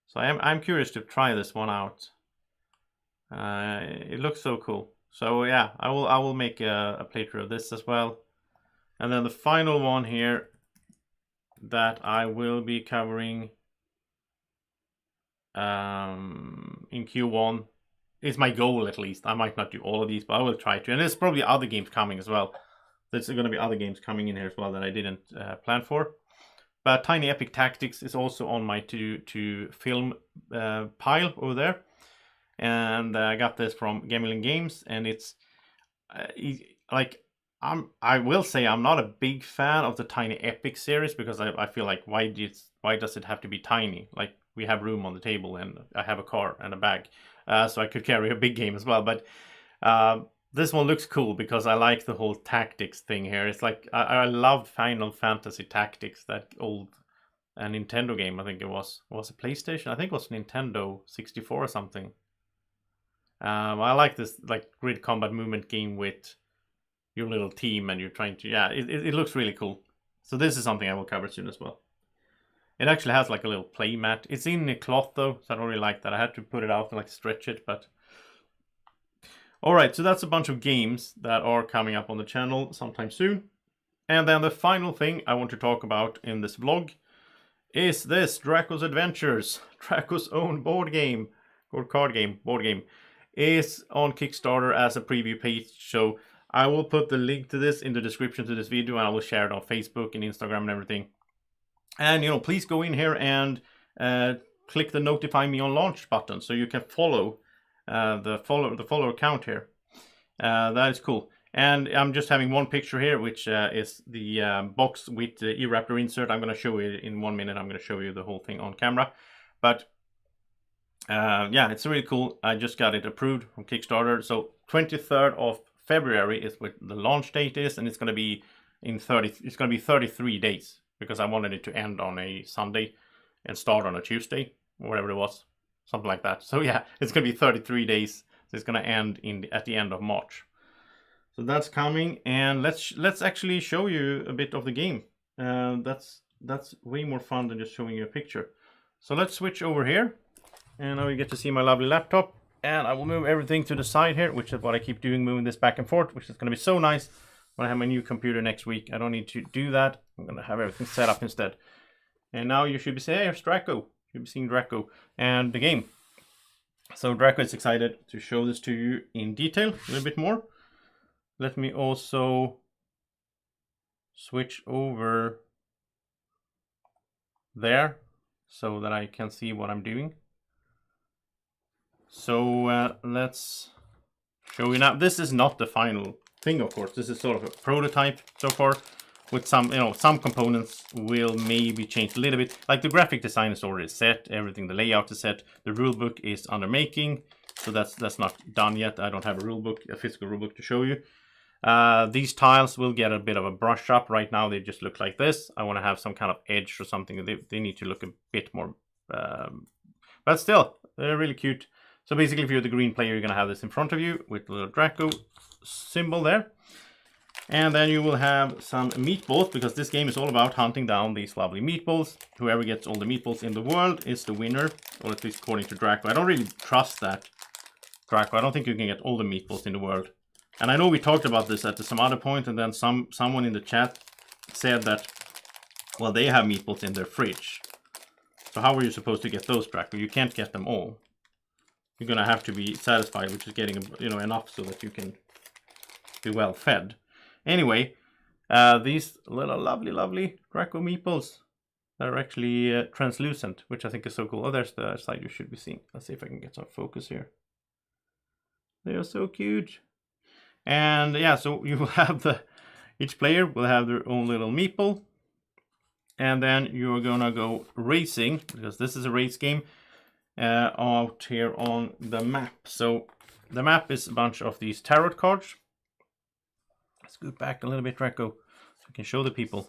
So I'm curious to try this one out. It looks so cool. So yeah, I will make a playthrough of this as well. And then the final one here that I will be covering in Q1. Is my goal, at least. I might not do all of these, but I will try to. And there's probably other games coming as well. There's going to be other games coming in here as well that I didn't plan for. But Tiny Epic Tactics is also on my to film pile over there. And I got this from Gambling Games, and it's like I will say I'm not a big fan of the Tiny Epic series, because I feel like why does it have to be tiny? Like, we have room on the table, and I have a car and a bag, so I could carry a big game as well. But this one looks cool because I like the whole tactics thing here. It's like I love Final Fantasy Tactics, that old Nintendo game. I think it was a PlayStation. I think it was Nintendo 64 or something. I like this like grid combat movement game with your little team, and you're trying to, yeah, it looks really cool. So this is something I will cover soon as well. It actually has like a little play mat. It's in a cloth though, so I don't really like that. I had to put it out and like stretch it, but alright, so that's a bunch of games that are coming up on the channel sometime soon. And then the final thing I want to talk about in this vlog is this Drakos Adventures, Drakos' own board game, or board game, is on Kickstarter as a preview page. So I will put the link to this in the description to this video, and I will share it on Facebook and Instagram and everything. And, you know, please go in here and click the notify me on launch button so you can follow the follower account here. That is cool. And I'm just having one picture here, which is the box with the e-Raptor insert. I'm going to show you in 1 minute. I'm going to show you the whole thing on camera. But yeah, it's really cool. I just got it approved from Kickstarter. So 23rd of February is what the launch date is, and it's going to be it's going to be 33 days, because I wanted it to end on a Sunday and start on a Tuesday, or whatever it was, something like that. So yeah, it's going to be 33 days. So it's going to end at the end of March. So that's coming, and let's actually show you a bit of the game. That's way more fun than just showing you a picture. So let's switch over here, and now you get to see my lovely laptop. And I will move everything to the side here, which is what I keep doing, moving this back and forth, which is going to be so nice when I have my new computer next week. I don't need to do that. I'm going to have everything set up instead. And now you should be saying, hey, here's Drako. You should be seeing Drako and the game. So Drako is excited to show this to you in detail a little bit more. Let me also switch over there so that I can see what I'm doing. So let's show you now. This is not the final thing, of course. This is sort of a prototype so far, with some, you know, some components will maybe change a little bit. Like the graphic design is already set, everything, the layout is set. The rulebook is under making, so that's not done yet. I don't have a rulebook, a physical rulebook to show you. These tiles will get a bit of a brush up. Right now they just look like this. I want to have some kind of edge or something. They need to look a bit more, but still, they're really cute. So basically, if you're the green player, you're going to have this in front of you with the little Drako symbol there. And then you will have some meatballs, because this game is all about hunting down these lovely meatballs. Whoever gets all the meatballs in the world is the winner, or at least according to Drako. I don't really trust that, Drako. I don't think you can get all the meatballs in the world. And I know we talked about this at some other point, and then someone in the chat said that, well, they have meatballs in their fridge. So how are you supposed to get those, Drako? You can't get them all. You're gonna have to be satisfied with just getting, you know, enough so that you can be well fed. Anyway, these little lovely Drako meatballs that are actually translucent, which I think is so cool. Oh, there's the side you should be seeing. Let's see if I can get some focus here. They are so cute. And yeah, so you will have each player will have their own little meatball, and then you're gonna go racing, because this is a race game. Out here on the map. So the map is a bunch of these tarot cards. Let's go back a little bit, Drako, so I can show the people.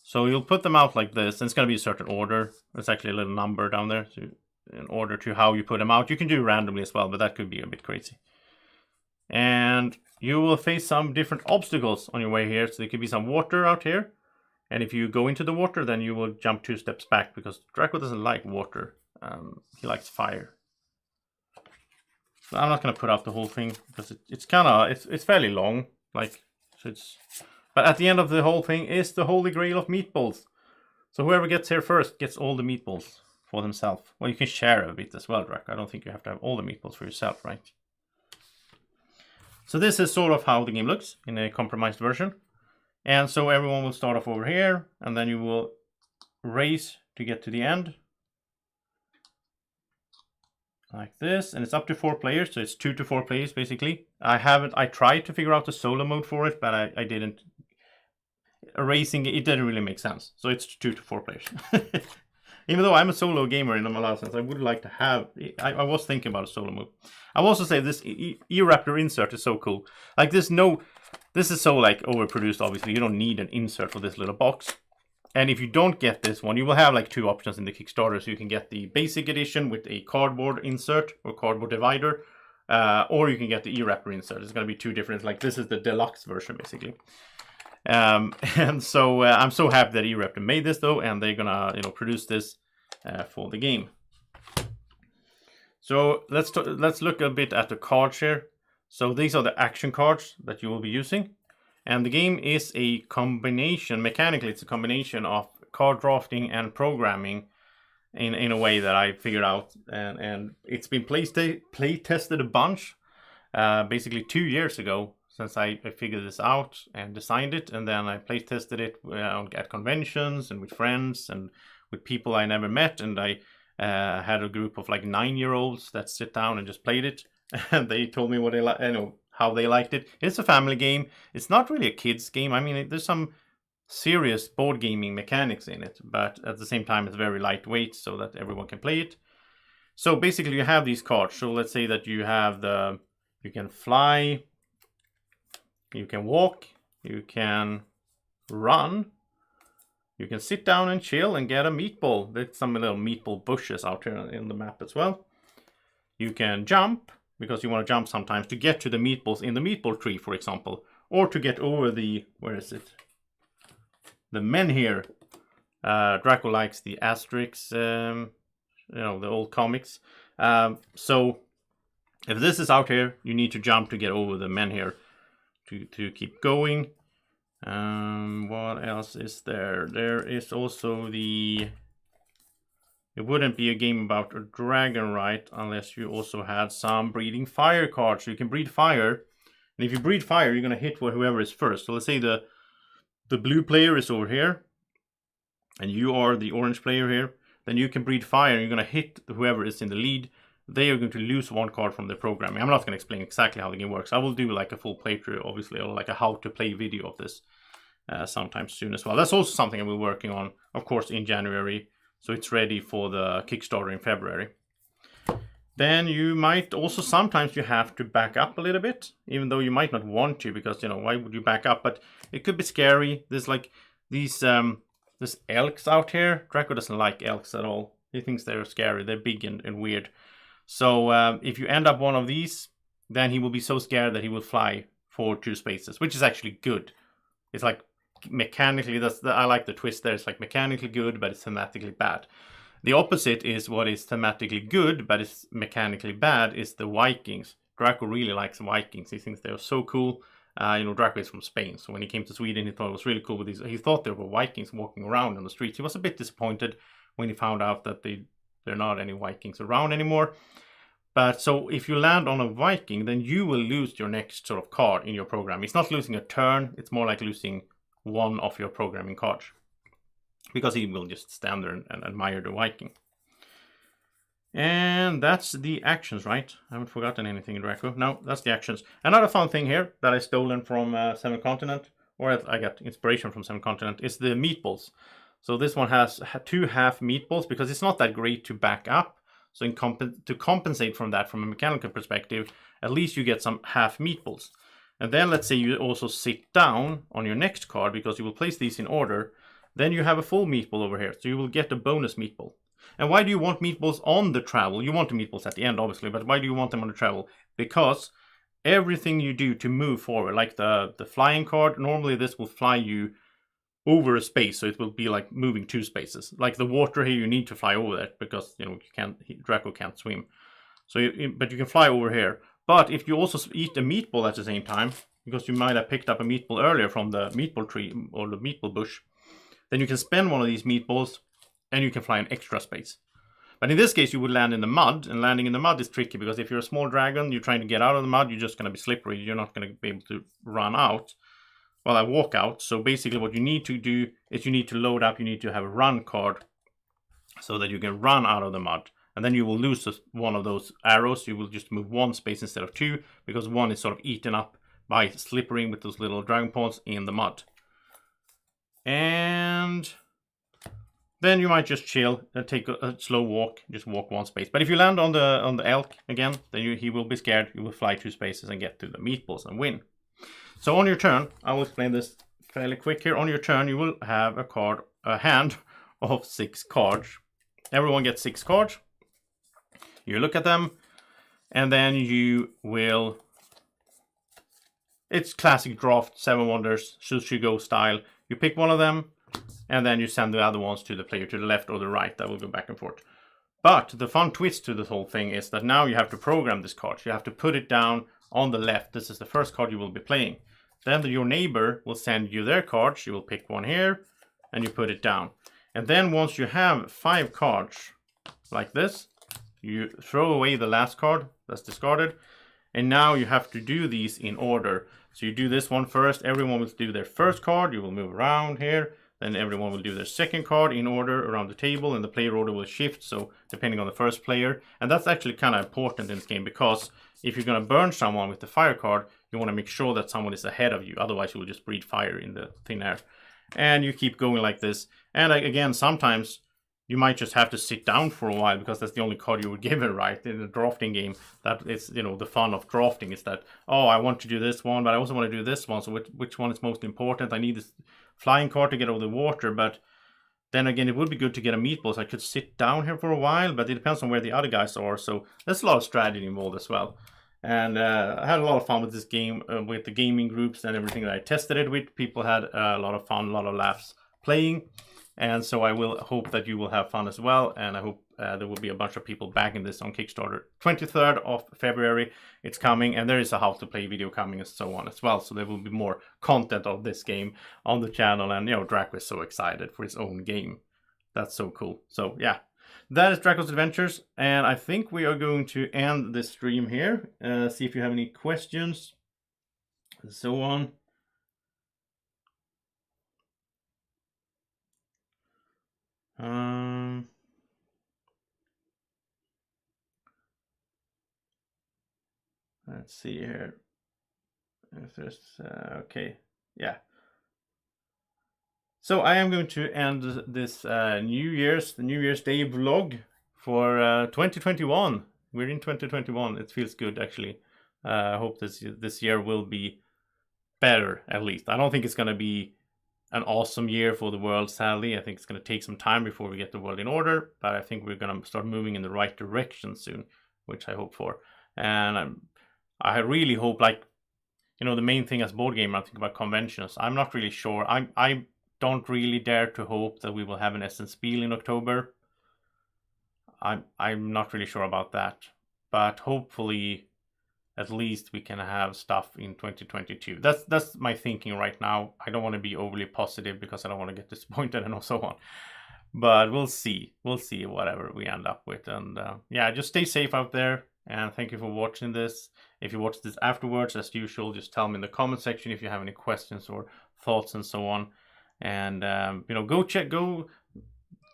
So you'll put them out like this, and it's going to be a certain order. There's actually a little number down there, so in order to how you put them out. You can do randomly as well, but that could be a bit crazy. And you will face some different obstacles on your way here. So there could be some water out here, and if you go into the water, then you will jump 2 steps back, because Drako doesn't like water. He likes fire. So I'm not going to put out the whole thing, because it's kind of, it's fairly long, like, so it's, but at the end of the whole thing is the holy grail of meatballs. So whoever gets here first gets all the meatballs for themselves. Well, you can share a bit as well, Drako. I don't think you have to have all the meatballs for yourself, right? So this is sort of how the game looks in a compromised version. And so everyone will start off over here, and then you will race to get to the end. Like this, and it's up to 4 players, so it's 2 to 4 players basically. I tried to figure out the solo mode for it, but I didn't. Racing, it didn't really make sense. So it's 2 to 4 players. Even though I'm a solo gamer in the last sense, I would like to have. I was thinking about a solo mode. I will also say this E-Raptor insert is so cool. Like this is so like overproduced. Obviously, you don't need an insert for this little box. And if you don't get this one, you will have like 2 options in the Kickstarter. So you can get the basic edition with a cardboard insert or cardboard divider, or you can get the E-Raptor insert. It's going to be 2 different. Like this is the deluxe version basically. And so I'm so happy that E-Raptor made this though, and they're gonna produce this for the game. So let's look a bit at the cards here. So these are the action cards that you will be using. And the game is a combination, mechanically it's a combination of card drafting and programming in a way that I figured out. And it's been play tested a bunch, basically 2 years ago since I figured this out and designed it. And then I play tested it at conventions and with friends and with people I never met. And I had a group of like 9-year-olds that sit down and just played it. And they told me what they like, how they liked it. It's a family game. It's not really a kid's game. I mean, there's some serious board gaming mechanics in it, but at the same time, it's very lightweight so that everyone can play it. So basically, you have these cards. So let's say that you have you can fly, you can walk, you can run, you can sit down and chill and get a meatball. There's some little meatball bushes out here in the map as well. You can jump, because you want to jump sometimes to get to the meatballs in the meatball tree, for example, or to get over the, where is it? The men here. Drako likes the Asterix, the old comics. So if this is out here, you need to jump to get over the men here to keep going. What else is there? There is also it wouldn't be a game about a dragon, right? Unless you also had some breeding fire cards. So you can breed fire. And if you breed fire, you're going to hit whoever is first. So let's say the blue player is over here. And you are the orange player here. Then you can breed fire and you're going to hit whoever is in the lead. They are going to lose 1 card from the programming. I'm not going to explain exactly how the game works. I will do like a full playthrough, obviously, or like a how to play video of this sometime soon as well. That's also something I'll be working on, of course, in January. So it's ready for the Kickstarter in February. Then you might also sometimes you have to back up a little bit, even though you might not want to, because why would you back up? But it could be scary. There's like these there's elks out here. Drako doesn't like elks at all. He thinks they're scary. They're big and weird. So if you end up one of these, then he will be so scared that he will fly for 2 spaces, which is actually good. It's like mechanically, I like the twist there. It's like mechanically good, but it's thematically bad. The opposite is what is thematically good, but it's mechanically bad, is the Vikings. Drako really likes Vikings. He thinks they're so cool. Drako is from Spain, so when he came to Sweden, he thought it was really cool with these. He thought there were Vikings walking around on the streets. He was a bit disappointed when he found out that there are not any Vikings around anymore. But so if you land on a Viking, then you will lose your next sort of card in your program. It's not losing a turn. It's more like losing 1 of your programming cards, because he will just stand there and admire the Viking. And that's the actions, right? I haven't forgotten anything in Drako. No, that's the actions. Another fun thing here that I stolen from 7 Continent, or I got inspiration from 7 Continent, is the meatballs. So this one has 2 half meatballs, because it's not that great to back up. So to compensate from that from a mechanical perspective, at least you get some half meatballs. And then let's say you also sit down on your next card, because you will place these in order. Then you have a full meatball over here. So you will get a bonus meatball. And why do you want meatballs on the travel? You want the meatballs at the end, obviously. But why do you want them on the travel? Because everything you do to move forward, like the flying card, normally this will fly you over a space. So it will be like moving 2 spaces. Like the water here, you need to fly over that, because Drako can't swim. So but you can fly over here. But if you also eat a meatball at the same time, because you might have picked up a meatball earlier from the meatball tree or the meatball bush, then you can spend one of these meatballs and you can fly an extra space. But in this case, you would land in the mud, and landing in the mud is tricky because if you're a small dragon, you're trying to get out of the mud, you're just going to be slippery. You're not going to be able to run out. Well, I walk out. So basically what you need to do is you need to load up, you need to have a run card so that you can run out of the mud. And then you will lose one of those arrows. You will just move one space instead of two because one is sort of eaten up by slippering with those little dragon pawns in the mud. And then you might just chill and take a slow walk, just walk one space. But if you land on the elk again, then he will be scared. You will fly 2 spaces and get to the meatballs and win. So on your turn, I will explain this fairly quick here. On your turn, you will have a hand of 6 cards. Everyone gets 6 cards. You look at them, and then you will... It's classic draft, 7 wonders, choose you go style. You pick one of them, and then you send the other ones to the player to the left or the right. That will go back and forth. But the fun twist to this whole thing is that now you have to program this card. You have to put it down on the left. This is the first card you will be playing. Then your neighbor will send you their cards. You will pick one here, and you put it down. And then once you have 5 cards like this, you throw away the last card that's discarded. And now you have to do these in order. So you do this one first. Everyone will do their first card. You will move around here. Then everyone will do their second card in order around the table. And the player order will shift. So depending on the first player. And that's actually kind of important in this game. Because if you're going to burn someone with the fire card, you want to make sure that someone is ahead of you. Otherwise you will just breathe fire in the thin air. And you keep going like this. And again, sometimes you might just have to sit down for a while because that's the only card you were given, right? In a drafting game, that is, you know, the fun of drafting is that, oh, I want to do this one, but I also want to do this one. So which one is most important? I need this flying card to get over the water, but then again, it would be good to get a meatball. So I could sit down here for a while, but it depends on where the other guys are. So there's a lot of strategy involved as well. And I had a lot of fun with this game, with the gaming groups and everything that I tested it with. People had a lot of fun, a lot of laughs playing. And so I will hope that you will have fun as well. And I hope there will be a bunch of people backing this on Kickstarter. 23rd of February, it's coming. And there is a how to play video coming and so on as well. So there will be more content of this game on the channel. And, you know, Drakos is so excited for his own game. That's so cool. So, yeah. That is Drakos Adventures. And I think we are going to end this stream here. See if you have any questions and so on. Let's see here if there's okay, yeah. So I am going to end this the New Year's Day vlog for 2021. We're in 2021. It feels good actually. I hope this year will be better at least. I don't think it's gonna be an awesome year for the world, sadly. I think it's going to take some time before we get the world in order, but I think we're going to start moving in the right direction soon, which I hope for. And I really hope, like, you know, the main thing as board gamer, I think about conventions. I'm not really sure. I don't really dare to hope that we will have an Essen Spiel in October. I'm not really sure about that, but hopefully at least we can have stuff in 2022. That's my thinking right now. I don't want to be overly positive because I don't want to get disappointed and so on. But we'll see. We'll see whatever we end up with. And yeah, just stay safe out there. And thank you for watching this. If you watch this afterwards, as usual, just tell me in the comment section if you have any questions or thoughts and so on. And you know, go do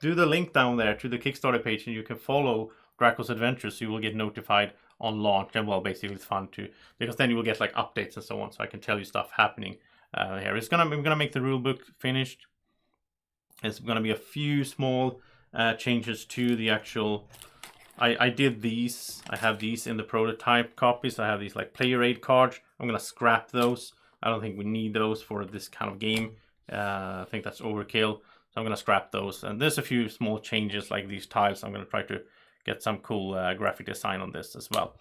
the link down there to the Kickstarter page, and you can follow Drakos Adventures, so you will get notified on launch. And well, basically it's fun too, because then you will get like updates and so on, so I can tell you stuff happening here. I'm gonna make the rulebook finished. It's gonna be a few small changes to the actual. I did these. I have these in the prototype copies. I have these like player aid cards. I'm gonna scrap those. I don't think we need those for this kind of game. I think that's overkill. So I'm gonna scrap those. And there's a few small changes like these tiles. I'm gonna try to get some cool graphic design on this as well.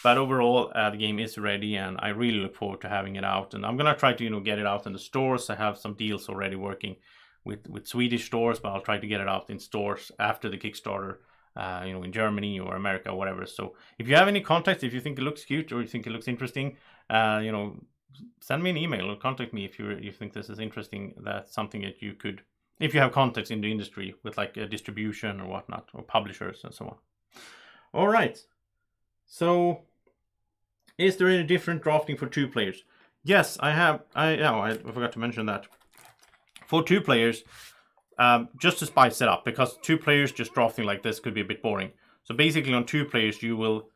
But overall, the game is ready, and I really look forward to having it out. And I'm gonna try to, you know, get it out in the stores. I have some deals already working with Swedish stores, but I'll try to get it out in stores after the Kickstarter, you know, in Germany or America or whatever. So if you have any contacts, if you think it looks cute or you think it looks interesting, you know, send me an email or contact me if you think this is interesting. That's something that you could if you have contacts in the industry with like a distribution or whatnot, or publishers and so on. All right. So, is there any different drafting for 2 players? Yes, I have. I forgot to mention that. For 2 players, just to spice it up, because 2 players just drafting like this could be a bit boring. So basically, on 2 players, you will.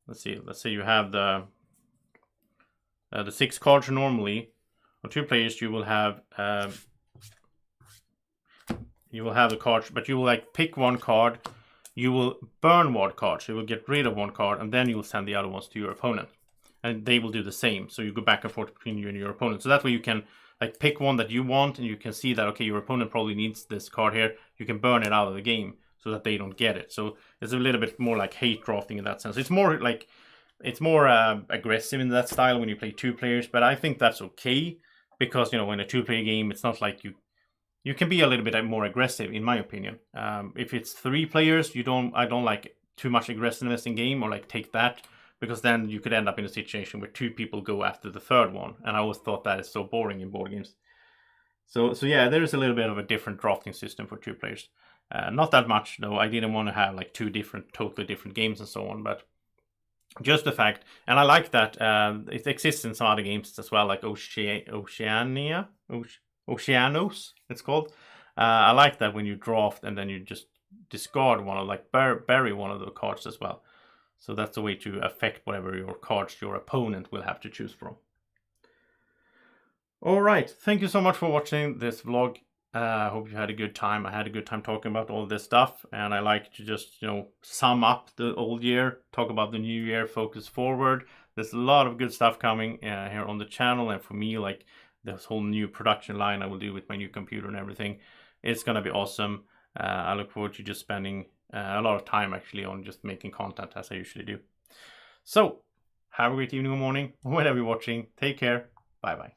Let's say you have the 6 cards normally. On 2 players, you will have the cards, but you will like pick 1 card. You will burn 1 card, so you will get rid of 1 card, and then you will send the other ones to your opponent, and they will do the same. So you go back and forth between you and your opponent. So that way you can like pick one that you want, and you can see that okay, your opponent probably needs this card here. You can burn it out of the game so that they don't get it. So it's a little bit more like hate drafting in that sense. It's more like aggressive in that style when you play 2 players, but I think that's okay because in a 2-player game, it's not like you can be a little bit more aggressive, in my opinion. If it's 3 players, I don't like too much aggressiveness in game, or like take that, because then you could end up in a situation where 2 people go after the 3rd one, and I always thought that is so boring in board games. So yeah, there is a little bit of a different drafting system for 2 players. Not that much though. I didn't want to have like 2 totally different games and so on, but just the fact, and I like that it exists in some other games as well, like Oceanos, it's called. I like that when you draft and then you just discard one, or like bury one of the cards as well. So that's a way to affect whatever your cards your opponent will have to choose from. Alright, thank you so much for watching this vlog. I hope you had a good time. I had a good time talking about all this stuff, and I like to just, sum up the old year, talk about the new year, focus forward. There's a lot of good stuff coming here on the channel, and for me, like this whole new production line I will do with my new computer and everything, it's gonna be awesome. I look forward to just spending a lot of time actually on just making content as I usually do. So, have a great evening or morning, whenever you're watching. Take care. Bye bye.